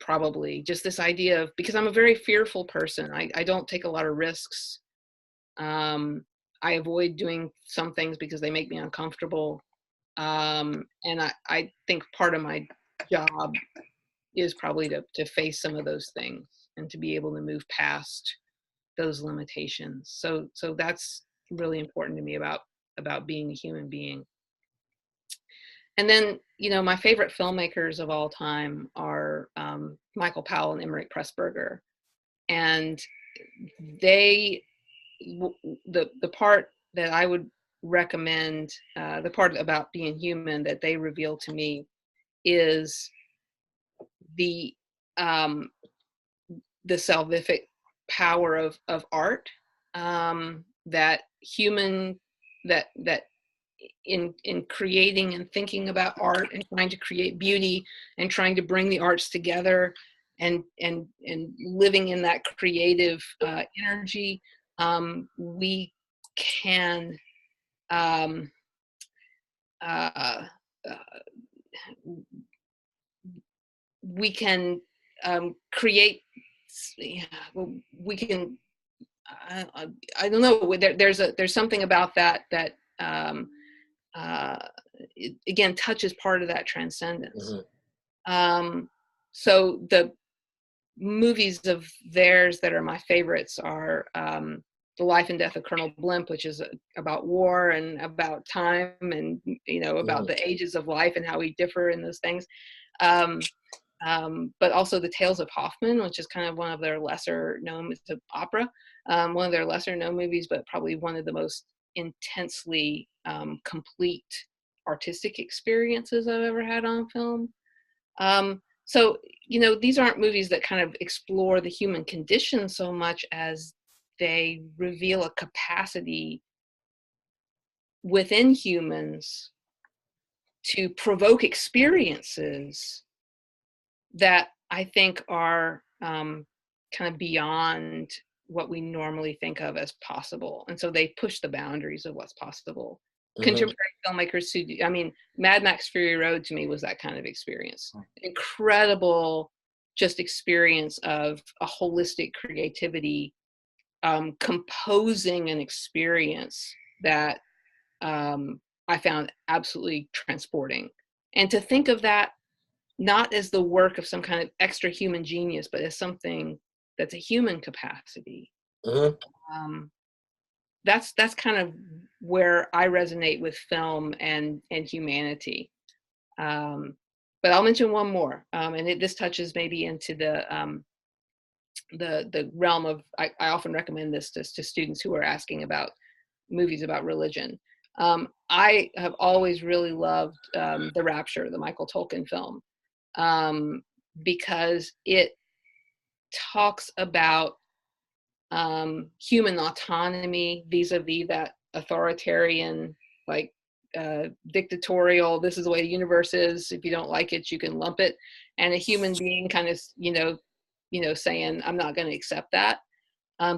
Probably just this idea of, because I'm a very fearful person. I don't take a lot of risks. I avoid doing some things because they make me uncomfortable. And I think part of my job is probably to face some of those things and to be able to move past those limitations. So that's really important to me about being a human being. And then, my favorite filmmakers of all time are Michael Powell and Emmerich Pressburger. And the part that I would recommend, the part about being human that they reveal to me is the salvific power of art, that in creating and thinking about art and trying to create beauty and trying to bring the arts together and living in that creative energy, we can create. We can. I don't know. There's something about that it, again, touches part of that transcendence. Mm-hmm. So the movies of theirs that are my favorites are The Life and Death of Colonel Blimp, which is about war and about time and about the ages of life and how we differ in those things. But also The Tales of Hoffmann, which is kind of one of their lesser known, it's an opera, one of their lesser known movies, but probably one of the most intensely complete artistic experiences I've ever had on film. So, these aren't movies that kind of explore the human condition so much as they reveal a capacity within humans to provoke experiences that I think are kind of beyond what we normally think of as possible. And so they push the boundaries of what's possible. Mm-hmm. Contemporary filmmakers Mad Max Fury Road to me was that kind of experience. Incredible just experience of a holistic creativity, composing an experience that I found absolutely transporting. And to think of that not as the work of some kind of extra human genius, but as something that's a human capacity. Mm-hmm. That's kind of where I resonate with film and humanity. But I'll mention one more, and this touches maybe into the realm of. I often recommend this to students who are asking about movies about religion. I have always really loved The Rapture, the Michael Tolkien film, because it talks about human autonomy vis-a-vis that authoritarian, dictatorial, this is the way the universe is, if you don't like it you can lump it, and a human being kind of saying I'm not going to accept that,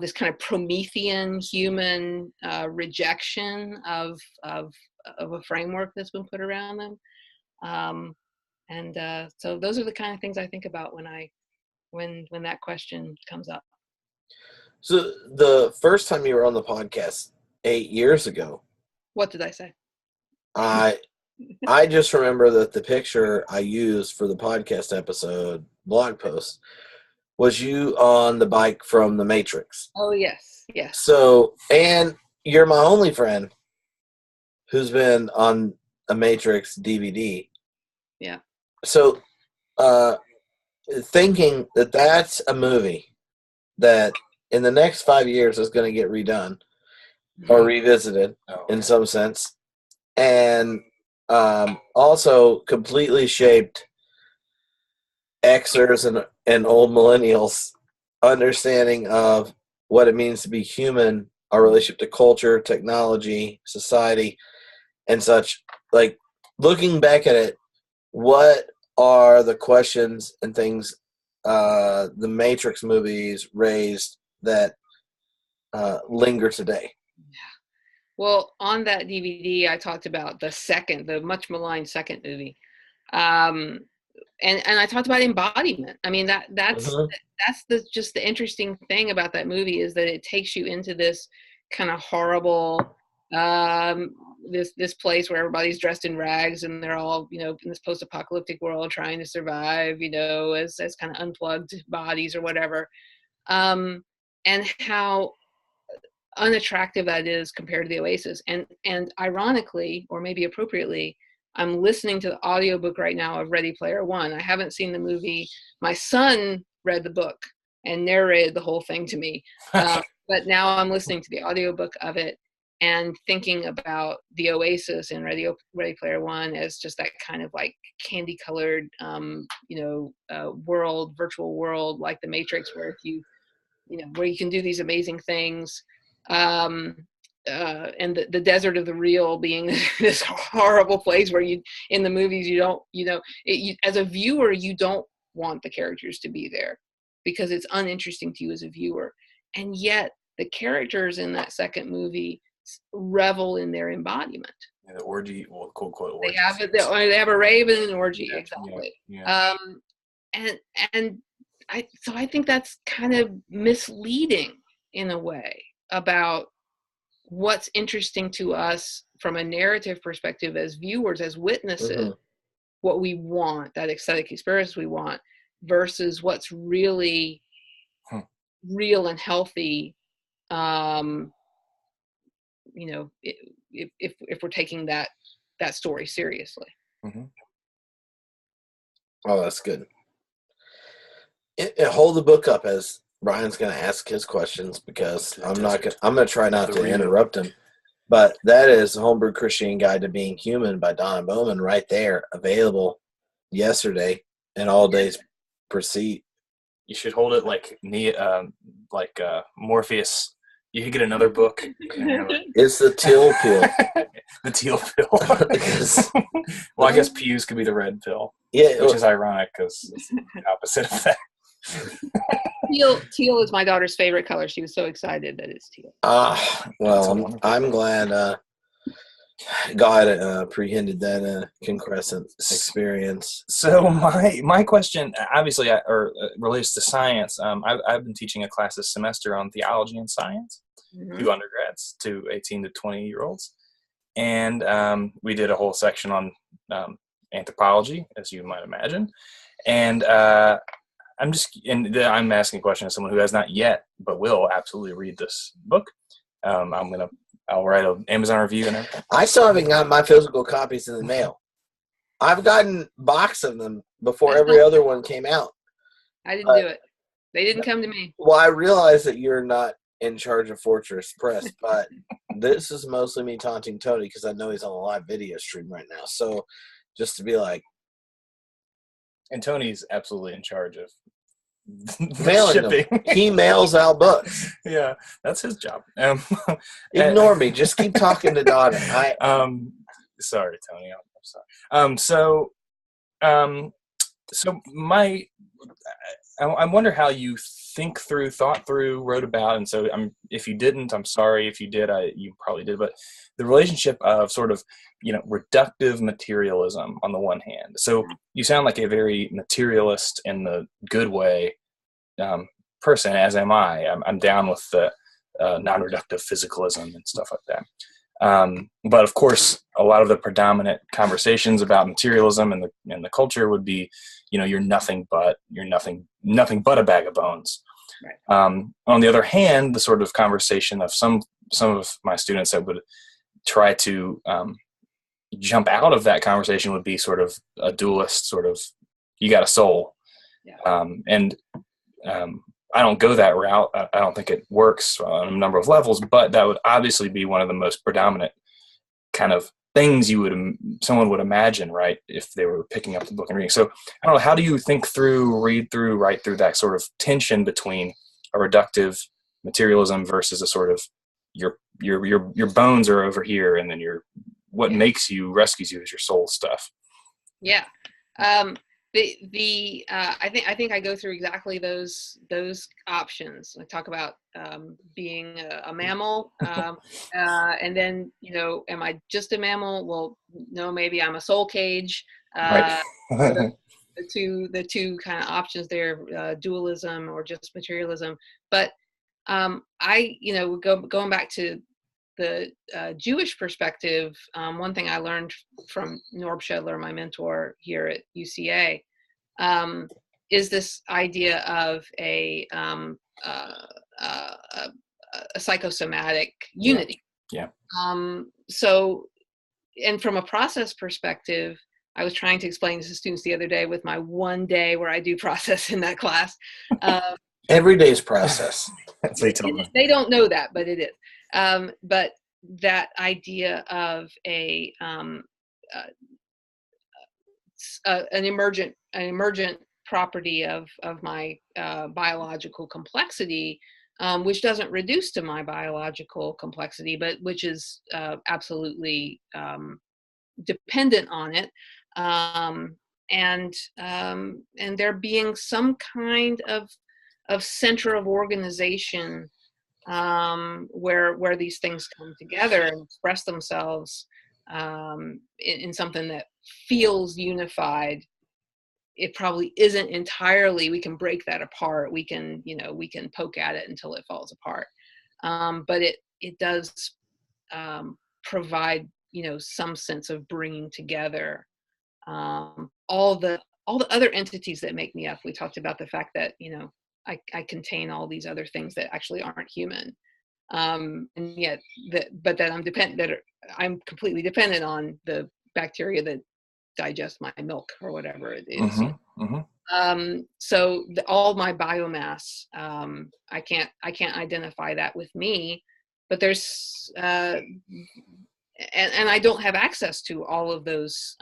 this kind of Promethean human rejection of a framework that's been put around them, and so those are the kind of things I think about when that question comes up. So the first time you were on the podcast 8 years ago. What did I say? I just remember that the picture I used for the podcast episode blog post was you on the bike from The Matrix. Oh, yes. So, and you're my only friend who's been on a Matrix DVD. Yeah. So, thinking that that's a movie that in the next 5 years is going to get redone or revisited in some sense, and also completely shaped Xers and old millennials' understanding of what it means to be human, our relationship to culture, technology, society, and such. Like, looking back at it, what are the questions and things the Matrix movies raised that linger today? Well, on that DVD, I talked about the much maligned second movie. And I talked about embodiment. I mean, that's just the interesting thing about that movie, is that it takes you into this kind of horrible, this place where everybody's dressed in rags and they're all, in this post-apocalyptic world trying to survive, as kind of unplugged bodies or whatever. And how unattractive that is compared to the Oasis. And ironically, or maybe appropriately, I'm listening to the audiobook right now of Ready Player One. I haven't seen the movie. My son read the book and narrated the whole thing to me. But now I'm listening to the audiobook of it and thinking about the Oasis and Ready Player One as just that kind of like candy colored, virtual world, like the Matrix, where where you can do these amazing things. And the desert of the real being this horrible place where in the movies as a viewer, you don't want the characters to be there because it's uninteresting to you as a viewer. And yet the characters in that second movie revel in their embodiment. Yeah, the orgy, well, quote unquote orgy. They have a rave and an orgy, yeah, exactly. Yeah. And I think that's kind of misleading in a way about what's interesting to us from a narrative perspective as viewers, as witnesses, what we want, that aesthetic experience we want, versus what's really real and healthy. If we're taking that story seriously. Oh, that's good. Hold the book up as Brian's going to ask his questions, because I'm going to try not to interrupt him. But that is Homebrew Christian Guide to Being Human by Donna Bowman right there, available yesterday and all days precede. You should hold it like Morpheus. You could get another book. It's the teal pill. The teal pill. Well, I guess pews could be the red pill. Yeah, which is ironic because it's the opposite of that. Teal is my daughter's favorite color. She was so excited that it's teal. Well, I'm glad God apprehended that concrescent experience. So my question, obviously, relates to science. I've been teaching a class this semester on theology and science to undergrads, to 18 to 20-year-olds, and we did a whole section on anthropology, as you might imagine, and I'm asking a question as someone who has not yet, but will absolutely read this book. I'll write an Amazon review and everything. I still haven't got my physical copies in the mail. I've gotten a box of them before every other one came out. I didn't do it. They didn't come to me. Well, I realize that you're not in charge of Fortress Press, but this is mostly me taunting Tony because I know he's on a live video stream right now. So just to be like. And Tony's absolutely in charge of mailing shipping. Them. He mails out books. Yeah, that's his job. Ignore me. Just keep talking to Donna. Sorry, Tony. I'm sorry. I wonder how you thought through, wrote about, and so if you didn't, I'm sorry. If you did, you probably did. But the relationship of sort of, reductive materialism on the one hand. So you sound like a very materialist in the good way person, as am I. I'm down with the non-reductive physicalism and stuff like that. But of course, a lot of the predominant conversations about materialism and the culture would be, you're nothing but a bag of bones. Right. On the other hand, the sort of conversation of some of my students that would try to jump out of that conversation would be sort of a dualist, sort of, you got a soul. Yeah. I don't go that route. I don't think it works on a number of levels, but that would obviously be one of the most predominant kind of things someone would imagine, right, if they were picking up the book and reading. So I don't know, how do you think through, read through, write through that sort of tension between a reductive materialism versus a sort of your bones are over here, and then what rescues you is your soul stuff. Yeah. I think I go through exactly those options. I talk about being a mammal, and then, you know, am I just a mammal? Well, no, maybe I'm a soul cage. Right. The two kind of options there, dualism or just materialism. But I, you know, going back to the Jewish perspective, one thing I learned from Norb Shedler, my mentor here at UCA, is this idea of a psychosomatic unity. Yeah. So, and from a process perspective, I was trying to explain this to students the other day with my one day where I do process in that class. Every day's process. They don't know that, but it is. But that idea of an emergent property of my biological complexity, which doesn't reduce to my biological complexity, but which is absolutely dependent on it, and there being some kind of center of organization, where these things come together and express themselves in something that feels unified. It probably isn't entirely. We can break that apart. We can poke at it until it falls apart. But it does provide, you know, some sense of bringing together all the other entities that make me up. We talked about the fact that, you know, I contain all these other things that actually aren't human, and yet that I'm completely dependent on the bacteria that digest my milk or whatever it is. Mm-hmm. Mm-hmm. So all my biomass, I can't identify that with me, but there's and I don't have access to all of those.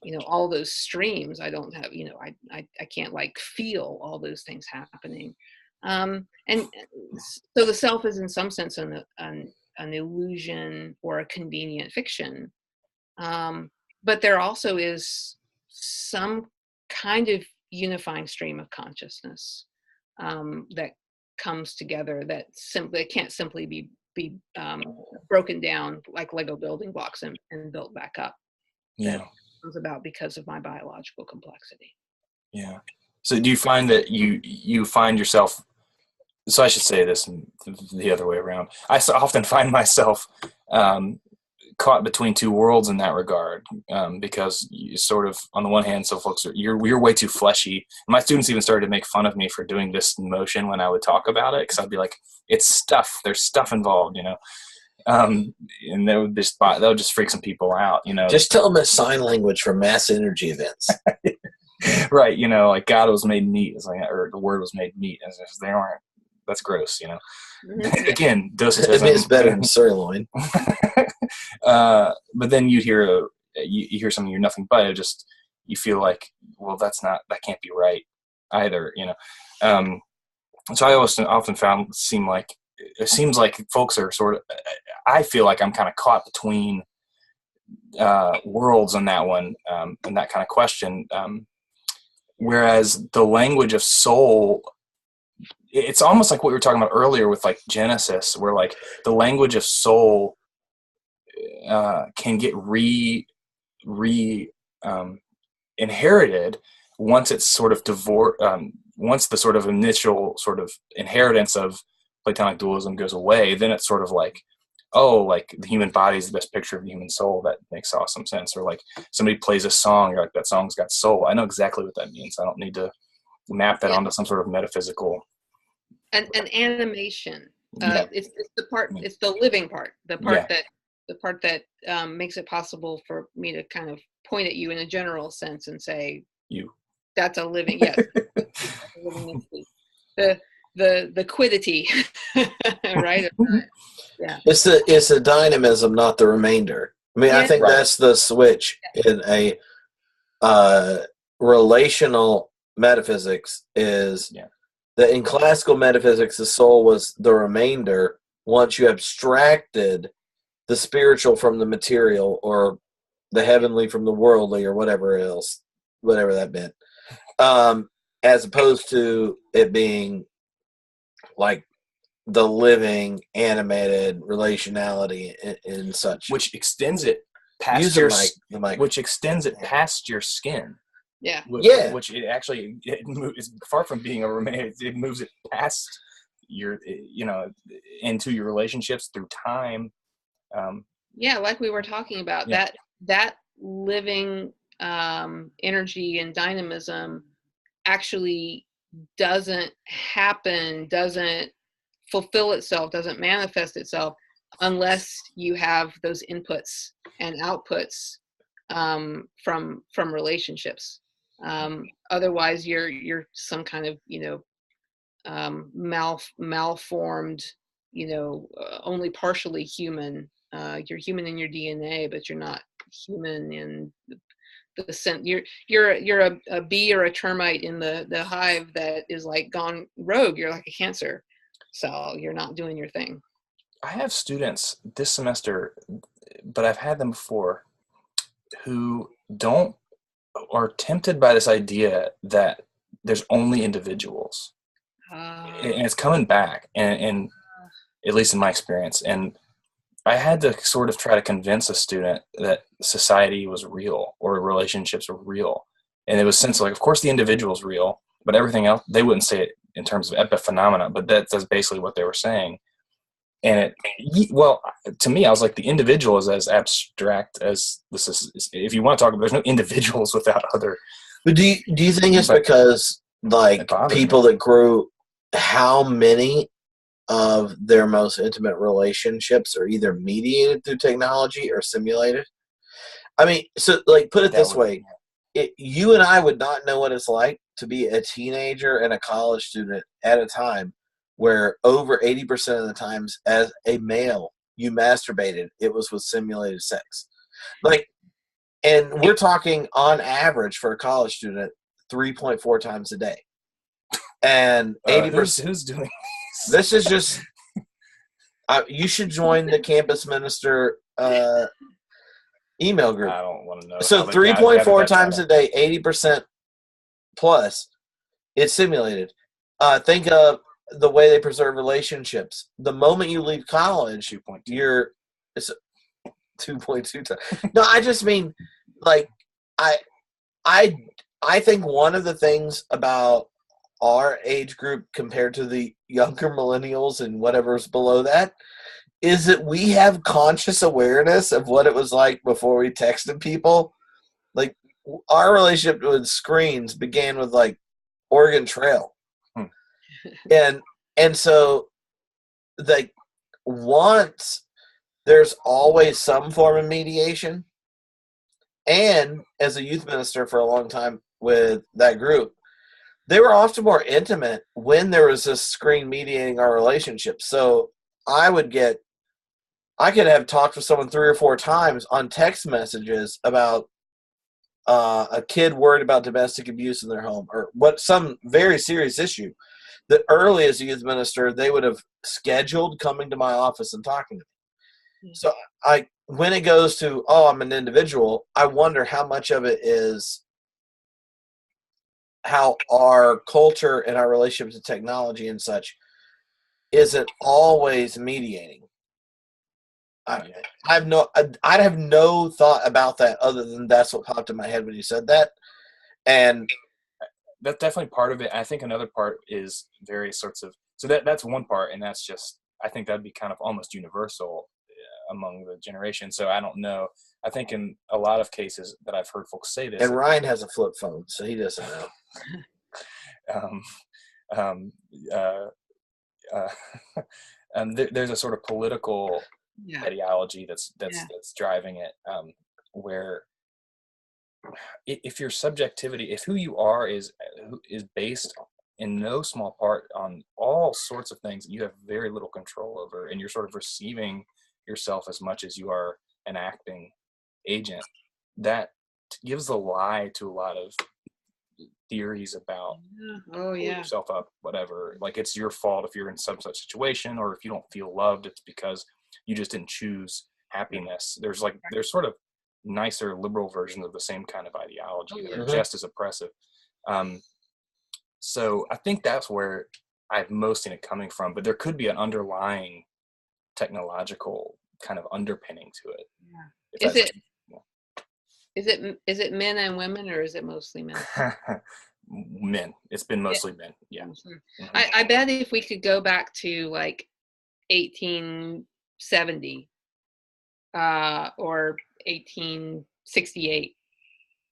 You know, all those streams. I don't have, you know, I can't like feel all those things happening. And so the self is in some sense an illusion or a convenient fiction. But there also is some kind of unifying stream of consciousness that comes together that can't simply be broken down like Lego building blocks and built back up. Yeah. That comes about because of my biological complexity. Yeah. So do you find that you find yourself, so I should say this the other way around. I often find myself caught between two worlds in that regard, because you sort of, on the one hand, so folks you're way too fleshy. My students even started to make fun of me for doing this motion when I would talk about it, because I'd be like, it's stuff. There's stuff involved, you know. And that would just freak some people out, you know. Just tell them it's sign language for mass energy events. Right, you know, like God was made meat, it's like, or the Word was made meat, as if they aren't. That's gross, you know. Mm-hmm. Again, docetism. It's better than sirloin. But then you hear something, you're nothing but it. Just you feel like, well, that can't be right either, you know. So I often it seems like folks are sort of, I feel like I'm kind of caught between worlds on that one, and that kind of question. Whereas the language of soul, it's almost like what we were talking about earlier with like Genesis, where like the language of soul can get inherited once it's sort of once the sort of initial sort of inheritance of Platonic dualism goes away. Then it's sort of like, oh, like the human body is the best picture of the human soul. That makes awesome sense. Or like somebody plays a song, you're like, that song's got soul. I know exactly what that means. I don't need to map that onto some sort of metaphysical. An animation. It's the part. It's the living part. The part that makes it possible for me to kind of point at you in a general sense and say, "You." That's a living. Yes. A living entity. The quiddity, right? Yeah. It's the dynamism, not the remainder. I mean, I think that's the switch in a relational metaphysics is that in classical metaphysics, the soul was the remainder once you abstracted the spiritual from the material or the heavenly from the worldly or whatever else whatever that meant, as opposed to it being like the living animated relationality and such, which extends it past use the mic, which extends it past your skin. Yeah. Which it actually is far from being a romance. It moves it past your, into your relationships through time. Yeah, like we were talking about, that living energy and dynamism actually doesn't happen, doesn't fulfill itself, doesn't manifest itself unless you have those inputs and outputs from relationships. Otherwise, you're some kind of malformed, only partially human. You're human in your DNA, but you're not human in the sense. You're a bee or a termite in the hive that is like gone rogue. You're like a cancer, so you're not doing your thing. I have students this semester, but I've had them before, who are tempted by this idea that there's only individuals, and it's coming back, and at least in my experience. And I had to sort of try to convince a student that society was real or relationships were real. And it was since, like, of course the individual is real, but everything else, they wouldn't say it in terms of epiphenomena, but that's basically what they were saying. And to me, I was like, the individual is as abstract as this is. If you want to talk about, there's no individuals without other. But do you think it's because, like, people that grew, how many of their most intimate relationships are either mediated through technology or simulated? I mean, so, like, put it this way. You and I would not know what it's like to be a teenager and a college student at a time where over 80% of the times as a male you masturbated, it was with simulated sex. Like, and we're talking on average for a college student 3.4 times a day. And 80%. Who's doing this is just you should join the campus minister email group. I don't want to know. So 3.4 times a day, 80% plus, it's simulated. Think of the way they preserve relationships. The moment you leave college, it's 2.2 times. No, I just mean, like, I think one of the things about our age group compared to the younger millennials and whatever's below that is that we have conscious awareness of what it was like before we texted people. Like, our relationship with screens began with, like, Oregon Trail. And so, like, once there's always some form of mediation, and as a youth minister for a long time with that group, they were often more intimate when there was this screen mediating our relationship. So I could have talked with someone 3 or 4 times on text messages about a kid worried about domestic abuse in their home or some very serious issue. That early as a youth minister, they would have scheduled coming to my office and talking to me. So when it goes to, I'm an individual, I wonder how much of it is how our culture and our relationship to technology and such isn't always mediating. I'd have no thought about that other than that's what popped in my head when you said that. And that's definitely part of it. I think another part is various sorts of, so that's one part, and that's just, I think that'd be kind of almost universal among the generation. So I don't know. I think in a lot of cases that I've heard folks say this. And Ryan has a flip phone, so he doesn't know. There's a sort of political ideology that's driving it, where if your subjectivity, if who you are is based in no small part on all sorts of things that you have very little control over, and you're sort of receiving yourself as much as you are an acting agent, that gives the lie to a lot of theories about pulling yourself up, whatever. Like, it's your fault if you're in some such situation, or if you don't feel loved, it's because you just didn't choose happiness. There's sort of nicer liberal versions of the same kind of ideology that are Mhm. just as oppressive. So I think that's where I've most seen it coming from, but there could be an underlying technological kind of underpinning to it. Yeah. Is it men and women, or is it mostly men? Men. It's been mostly men. Yeah. Mm-hmm. I bet if we could go back to like 1870 or 1868,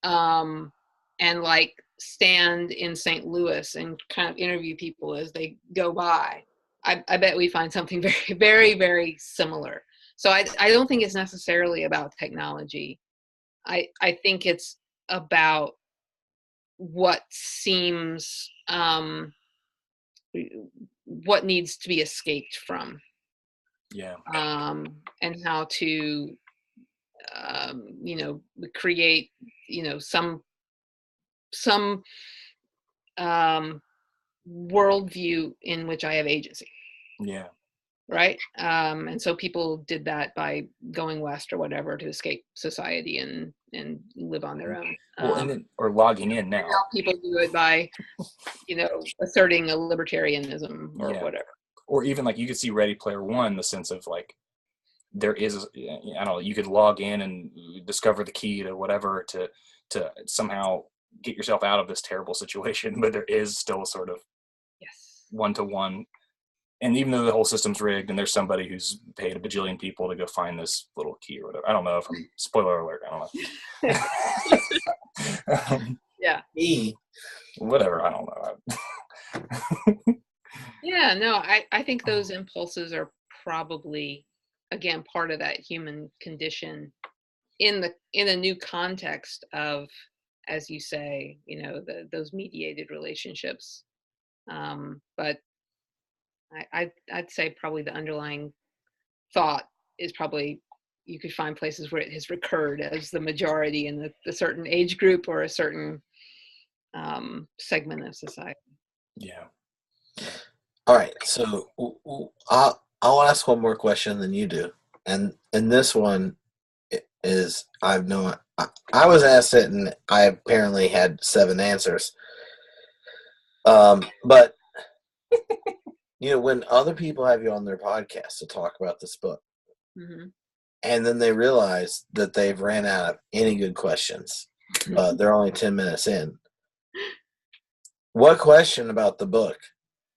and like stand in St. Louis and kind of interview people as they go by, I bet we find something very, very, very similar. So I don't think it's necessarily about technology. I think it's about what seems what needs to be escaped from, Yeah. and how to create some worldview in which I have agency. Yeah. Right. And so people did that by going west or whatever to escape society and live on their own. Well, and then, or logging in now. Now people do it by, asserting a libertarianism or whatever. Or even like you could see Ready Player One, the sense of like there is, I don't know, you could log in and discover the key to whatever to somehow get yourself out of this terrible situation, but there is still a sort of one-to-one. And even though the whole system's rigged and there's somebody who's paid a bajillion people to go find this little key or whatever. I don't know if I'm, spoiler alert, I don't know. Yeah. Whatever, I don't know. Yeah, no, I think those impulses are probably, again, part of that human condition in a new context of, as you say, those mediated relationships. But I'd say probably the underlying thought is probably, you could find places where it has recurred as the majority in the certain age group or a certain segment of society. Yeah. All right, so I'll ask one more question than you do, and this one is, I was asked it and I apparently had 7 answers. But when other people have you on their podcast to talk about this book, Mm-hmm. and then they realize that they've ran out of any good questions, they're only 10 minutes in. What question about the book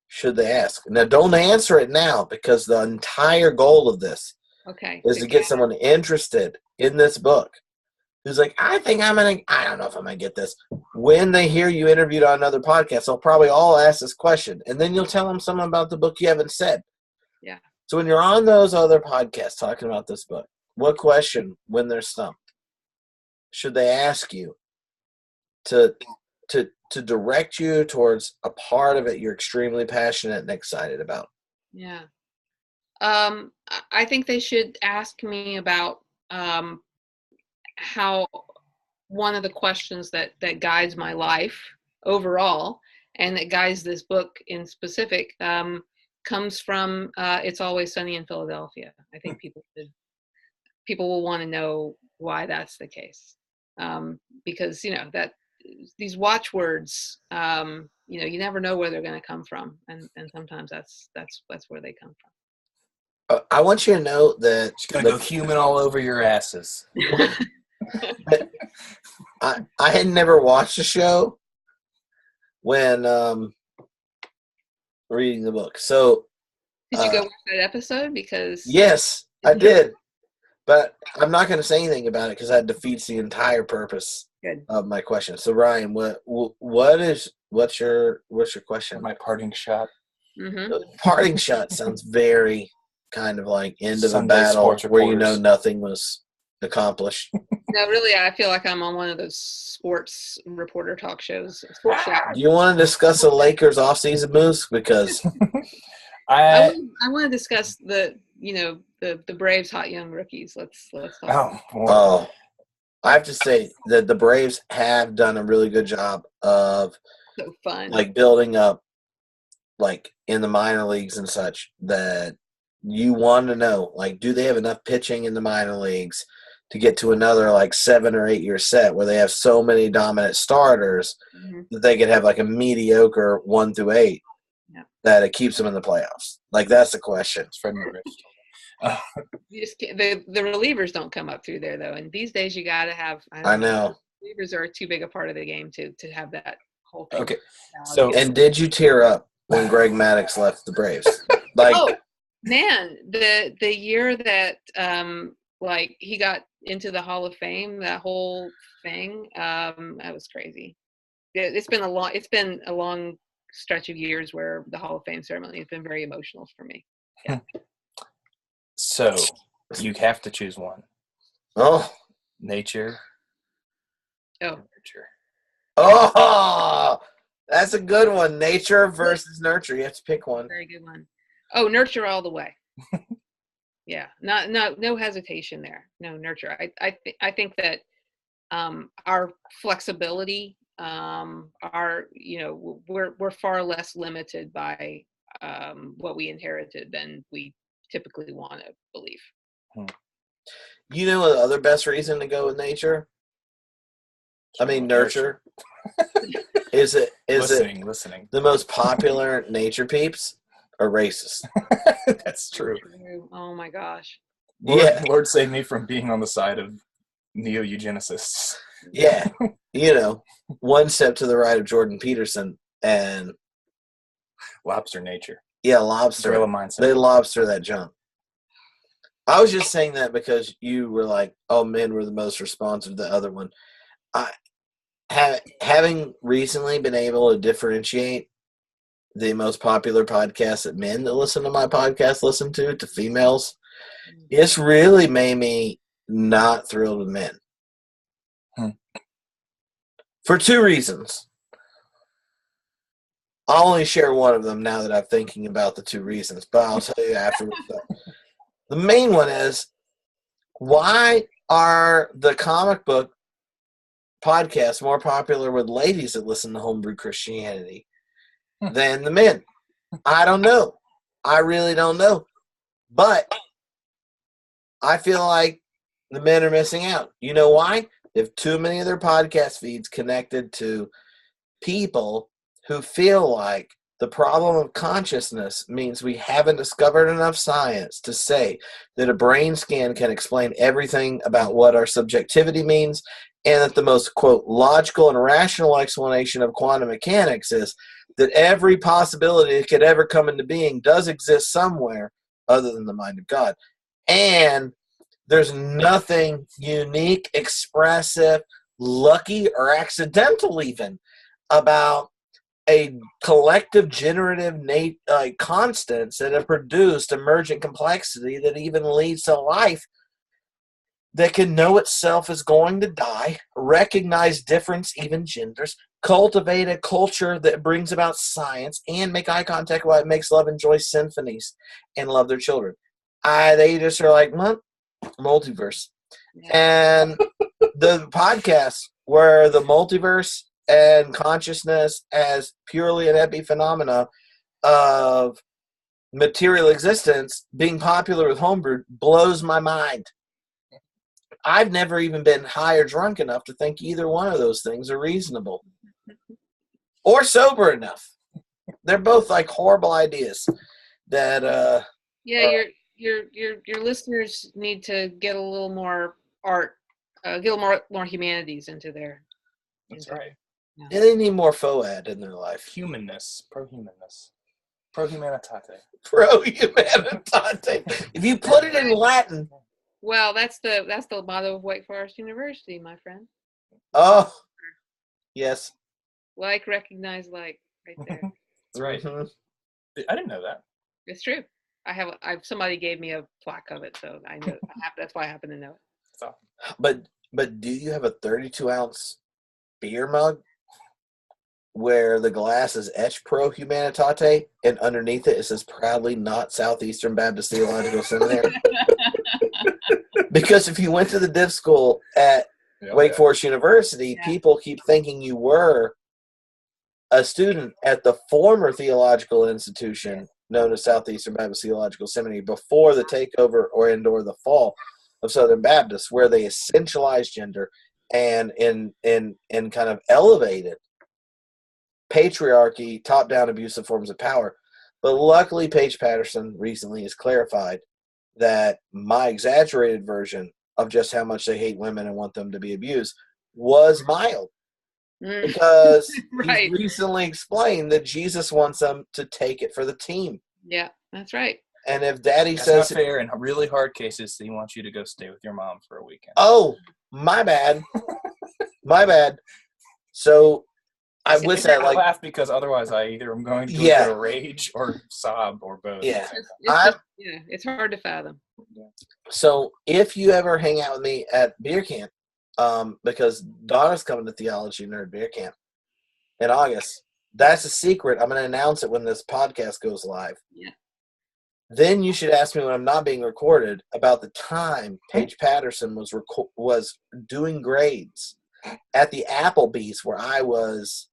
should they ask? Now, don't answer it now, because the entire goal of this is to get someone interested in this book who's like, I don't know if I'm going to get this. When they hear you interviewed on another podcast, they'll probably all ask this question, and then you'll tell them something about the book you haven't said. Yeah. So when you're on those other podcasts talking about this book, what question, when they're stumped, should they ask you to direct you towards a part of it you're extremely passionate and excited about? Yeah. I think they should ask me about how one of the questions that guides my life overall, and that guides this book in specific, comes from It's Always Sunny in Philadelphia. I think people will want to know why that's the case, because that these watchwords, you never know where they're going to come from, and sometimes that's where they come from. I want you to know that it's going to go human all over your asses. I had never watched the show when reading the book. So did you go watch that episode? Because yes, I did, but I'm not going to say anything about it because that defeats the entire purpose of my question. So Ryan, what's your question? My parting shot. Mm-hmm. Parting shot sounds very kind of like end of a Sunday battle where nothing was accomplished. No, really, I feel like I'm on one of those sports reporter talk shows. Sports show. Do you want to discuss the Lakers offseason moves? Because I want to discuss the Braves' hot young rookies. Let's talk. Oh, I have to say that the Braves have done a really good job of so fun, like building up, like in the minor leagues and such, that you want to know, like, do they have enough pitching in the minor leagues to get to another like 7 or 8 year set where they have so many dominant starters that they could have like a mediocre 1 through 8 that it keeps them in the playoffs. Like that's the question. It's Fred Rich. You just can't, the relievers don't come up through there though, and these days you got to have. I know. Relievers are too big a part of the game to have that whole thing. Okay, so and did you tear up when Greg Maddux left the Braves? Like, oh man, the year that like he got into the Hall of Fame, that whole thing, that was crazy. It's been a long stretch of years where the Hall of Fame ceremony has been very emotional for me. Yeah. So you have to choose one. oh, Nature. Oh, Nurture. oh, that's a good one. Nature versus nurture. You have to pick one. very good one. Oh, nurture all the way. Yeah, no hesitation there. No, nurture. I think that our flexibility, we're far less limited by what we inherited than we typically want to believe. You know the other best reason to go with nature? I mean nurture. Is it listening. the most popular nature peeps are racist? That's true. Oh my gosh. Lord save me from being on the side of neo-eugenicists. Yeah. One step to the right of Jordan Peterson and Lobster nature. yeah, lobster. Gorilla mindset. They lobster that junk. I was just saying that because you were like, oh, men were the most responsive to the other one. Having recently been able to differentiate the most popular podcasts that men that listen to my podcast listen to females, it's really made me not thrilled with men. For 2 reasons. I'll only share one of them now that I'm thinking about the 2 reasons, but I'll tell you afterwards. The main one is, why are the comic book podcasts more popular with ladies that listen to Homebrew Christianity than the men? I don't know. I really don't know. But I feel like the men are missing out. You know why? They have too many of their podcast feeds connected to people who feel like the problem of consciousness means we haven't discovered enough science to say that a brain scan can explain everything about what our subjectivity means, and that the most, quote, logical and rational explanation of quantum mechanics is that every possibility that could ever come into being does exist somewhere other than the mind of God. And there's nothing unique, expressive, lucky, or accidental even about a collective generative constants that have produced emergent complexity that even leads to life that can know itself is going to die, recognize difference, even genders, cultivate a culture that brings about science, and make eye contact while it makes love, enjoy symphonies, and love their children. They just are like, multiverse. Yeah. And the podcast where the multiverse and consciousness as purely an epiphenomena of material existence being popular with homebrew blows my mind. I've never even been high or drunk enough to think either one of those things are reasonable or sober enough. They're both like horrible ideas that your listeners need to get a little more art, get a little more humanities into their. That's right. Yeah. And they need more FOAD in their life. Humanness, pro-humanness, pro-humanitate. Pro-humanitate. If you put it in Latin. Well, that's the motto of Wake Forest University, my friend. Oh, yes. Like, recognize, like, right there. That's right. Mm-hmm. I didn't know that. It's true. Somebody gave me a plaque of it, so I know. That's why I happen to know it. So. But do you have a 32-ounce beer mug where the glass is etched pro humanitate and underneath it says proudly not Southeastern Baptist Theological Seminary? Because if you went to the div school at Wake Forest University, people keep thinking you were a student at the former theological institution known as Southeastern Baptist Theological Seminary before the takeover or the fall. of Southern Baptists, where they essentialize gender and kind of elevated patriarchy, top-down abusive forms of power. But luckily, Paige Patterson recently has clarified that my exaggerated version of just how much they hate women and want them to be abused was mild. Because Right. he's recently explained that Jesus wants them to take it for the team. Yeah, that's right. And if Daddy That's says not fair. In really hard cases, he wants you to go stay with your mom for a weekend. oh, my bad. My bad. So I would say, I like, laugh because otherwise I either am going to Yeah. go rage or sob or both. Yeah. It's hard to fathom. So if you ever hang out with me at beer camp, because Donna's coming to Theology Nerd Beer Camp in August, that's a secret. I'm going to announce it when this podcast goes live. Yeah. Then you should ask me when I'm not being recorded about the time Paige Patterson was doing grades at the Applebee's where I was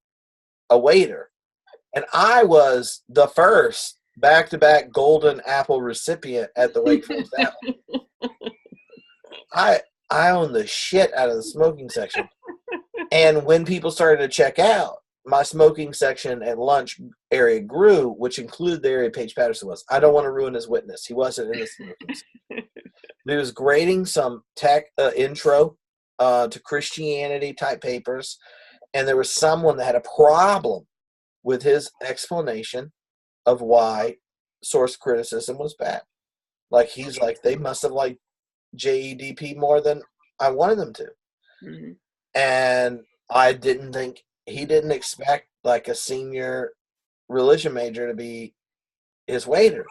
a waiter. And I was the first back-to-back Golden Apple recipient at the Wake Forest Apple. I owned the shit out of the smoking section. And when people started to check out, my smoking section at lunch area grew, which included the area Paige Patterson was. I don't want to ruin his witness. He wasn't in the smoking section. He was grading some tech intro to Christianity type papers. And there was someone that had a problem with his explanation of why source criticism was bad. Like, he's like, they must have liked JEDP more than I wanted them to. Mm-hmm. And I didn't think, he didn't expect like a senior religion major to be his waiter,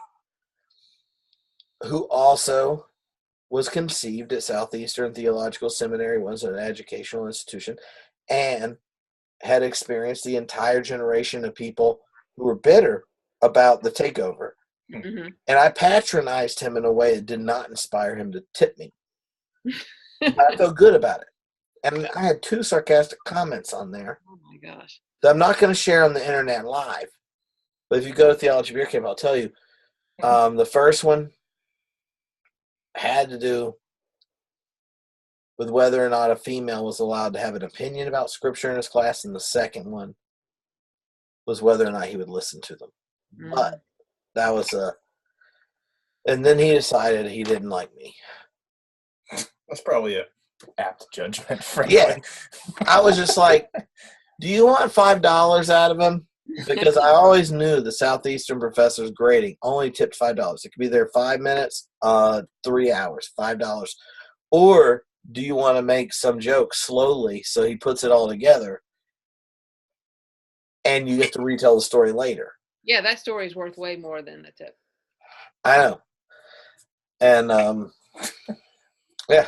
who also was conceived at Southeastern Theological Seminary, was an educational institution, and had experienced the entire generation of people who were bitter about the takeover. Mm-hmm. And I patronized him in a way that did not inspire him to tip me. But I felt good about it. And I had 2 sarcastic comments on there. Oh my gosh. That I'm not going to share on the internet live. But if you go to Theology Beer Camp, I'll tell you. The first one had to do with whether or not a female was allowed to have an opinion about Scripture in his class. And the second one was whether or not he would listen to them. Mm-hmm. But that was and then he decided he didn't like me. That's probably a apt judgment, frankly. Yeah. I was just like, do you want $5 out of him? Because I always knew the Southeastern professor's grading only tipped $5. It could be there 5 minutes, 3 hours, $5. Or do you want to make some joke slowly so he puts it all together and you get to retell the story later? Yeah, that story is worth way more than the tip. I know. And yeah.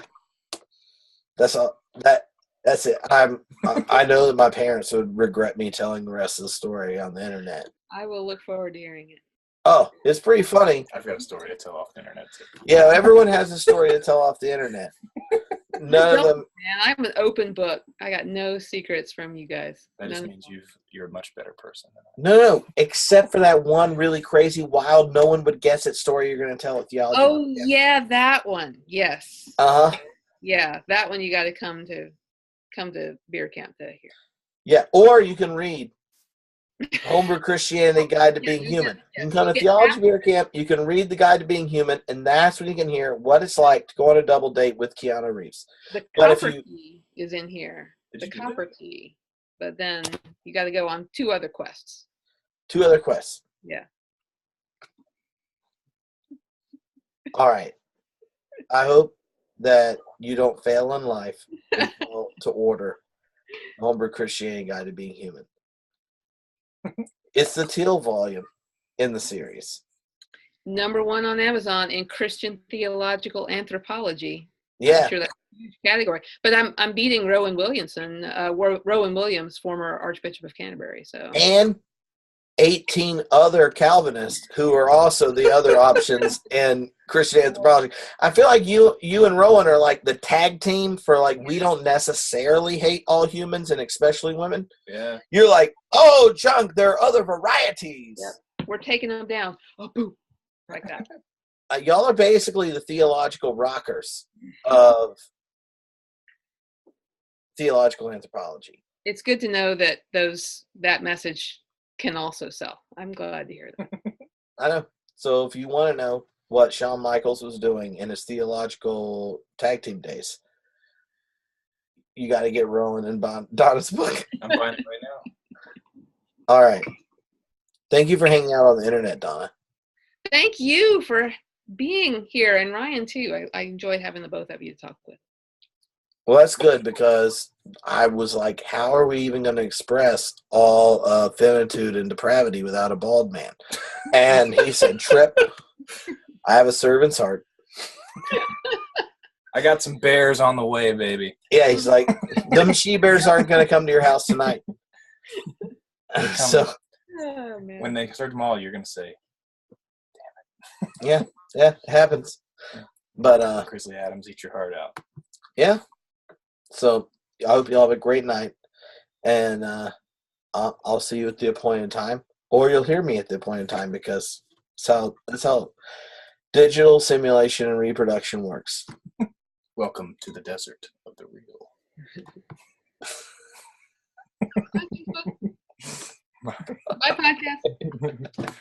That's all. That's it. I know that my parents would regret me telling the rest of the story on the internet. I will look forward to hearing it. Oh, it's pretty funny. I've got a story to tell off the internet too. Yeah, everyone has a story to tell off the internet. None of them. Man, I'm an open book. I got no secrets from you guys. That just means you're a much better person than I. No, except for that one really crazy, wild, no one would guess it story you're going to tell at Theology. Oh, yeah, that one. Yes. Uh-huh. Yeah, that one you got to come to beer camp to hear. Yeah, or you can read Homebrew Christianity Guide to Being Human. You can come to Theology Beer Camp, you can read the Guide to Being Human, and that's when you can hear what it's like to go on a double date with Keanu Reeves. The copper key is in here. The copper key. But then you got to go on 2 other quests. 2 other quests. Yeah. All right. I hope that you don't fail in life to order Homebrew Christianity Guide to Being Human. It's the teal volume in the series. #1 on Amazon in Christian theological anthropology. Yeah. I'm sure that's a huge category. But I'm beating Rowan Williamson, Rowan Williams, former Archbishop of Canterbury. So. And 18 other Calvinists who are also the other options in Christian anthropology. I feel like you and Rowan are like the tag team for like, we don't necessarily hate all humans and especially women. Yeah. You're like, oh, junk, there are other varieties. Yep. We're taking them down. Oh, boo. Like that. y'all are basically the theological rockers of theological anthropology. It's good to know that that message can also sell. I'm glad to hear that. I know. So if you want to know what Shawn Michaels was doing in his theological tag team days, you got to get rolling in Donna's book. I'm buying it right now. All right. Thank you for hanging out on the internet, Donna. Thank you for being here, and Ryan too. I enjoy having the both of you to talk with. Well, that's good because I was like, how are we even going to express all finitude and depravity without a bald man? And he said, Tripp, I have a servant's heart. I got some bears on the way, baby. Yeah, he's like, them she-bears aren't going to come to your house tonight. So, Oh, man. When they start them all, you're going to say, yeah, it happens. But, Grizzly Adams, eat your heart out. yeah. So, I hope you all have a great night. And I'll see you at the appointed time. Or you'll hear me at the appointed time because that's how digital simulation and reproduction works. Welcome to the desert of the real. Bye, podcast.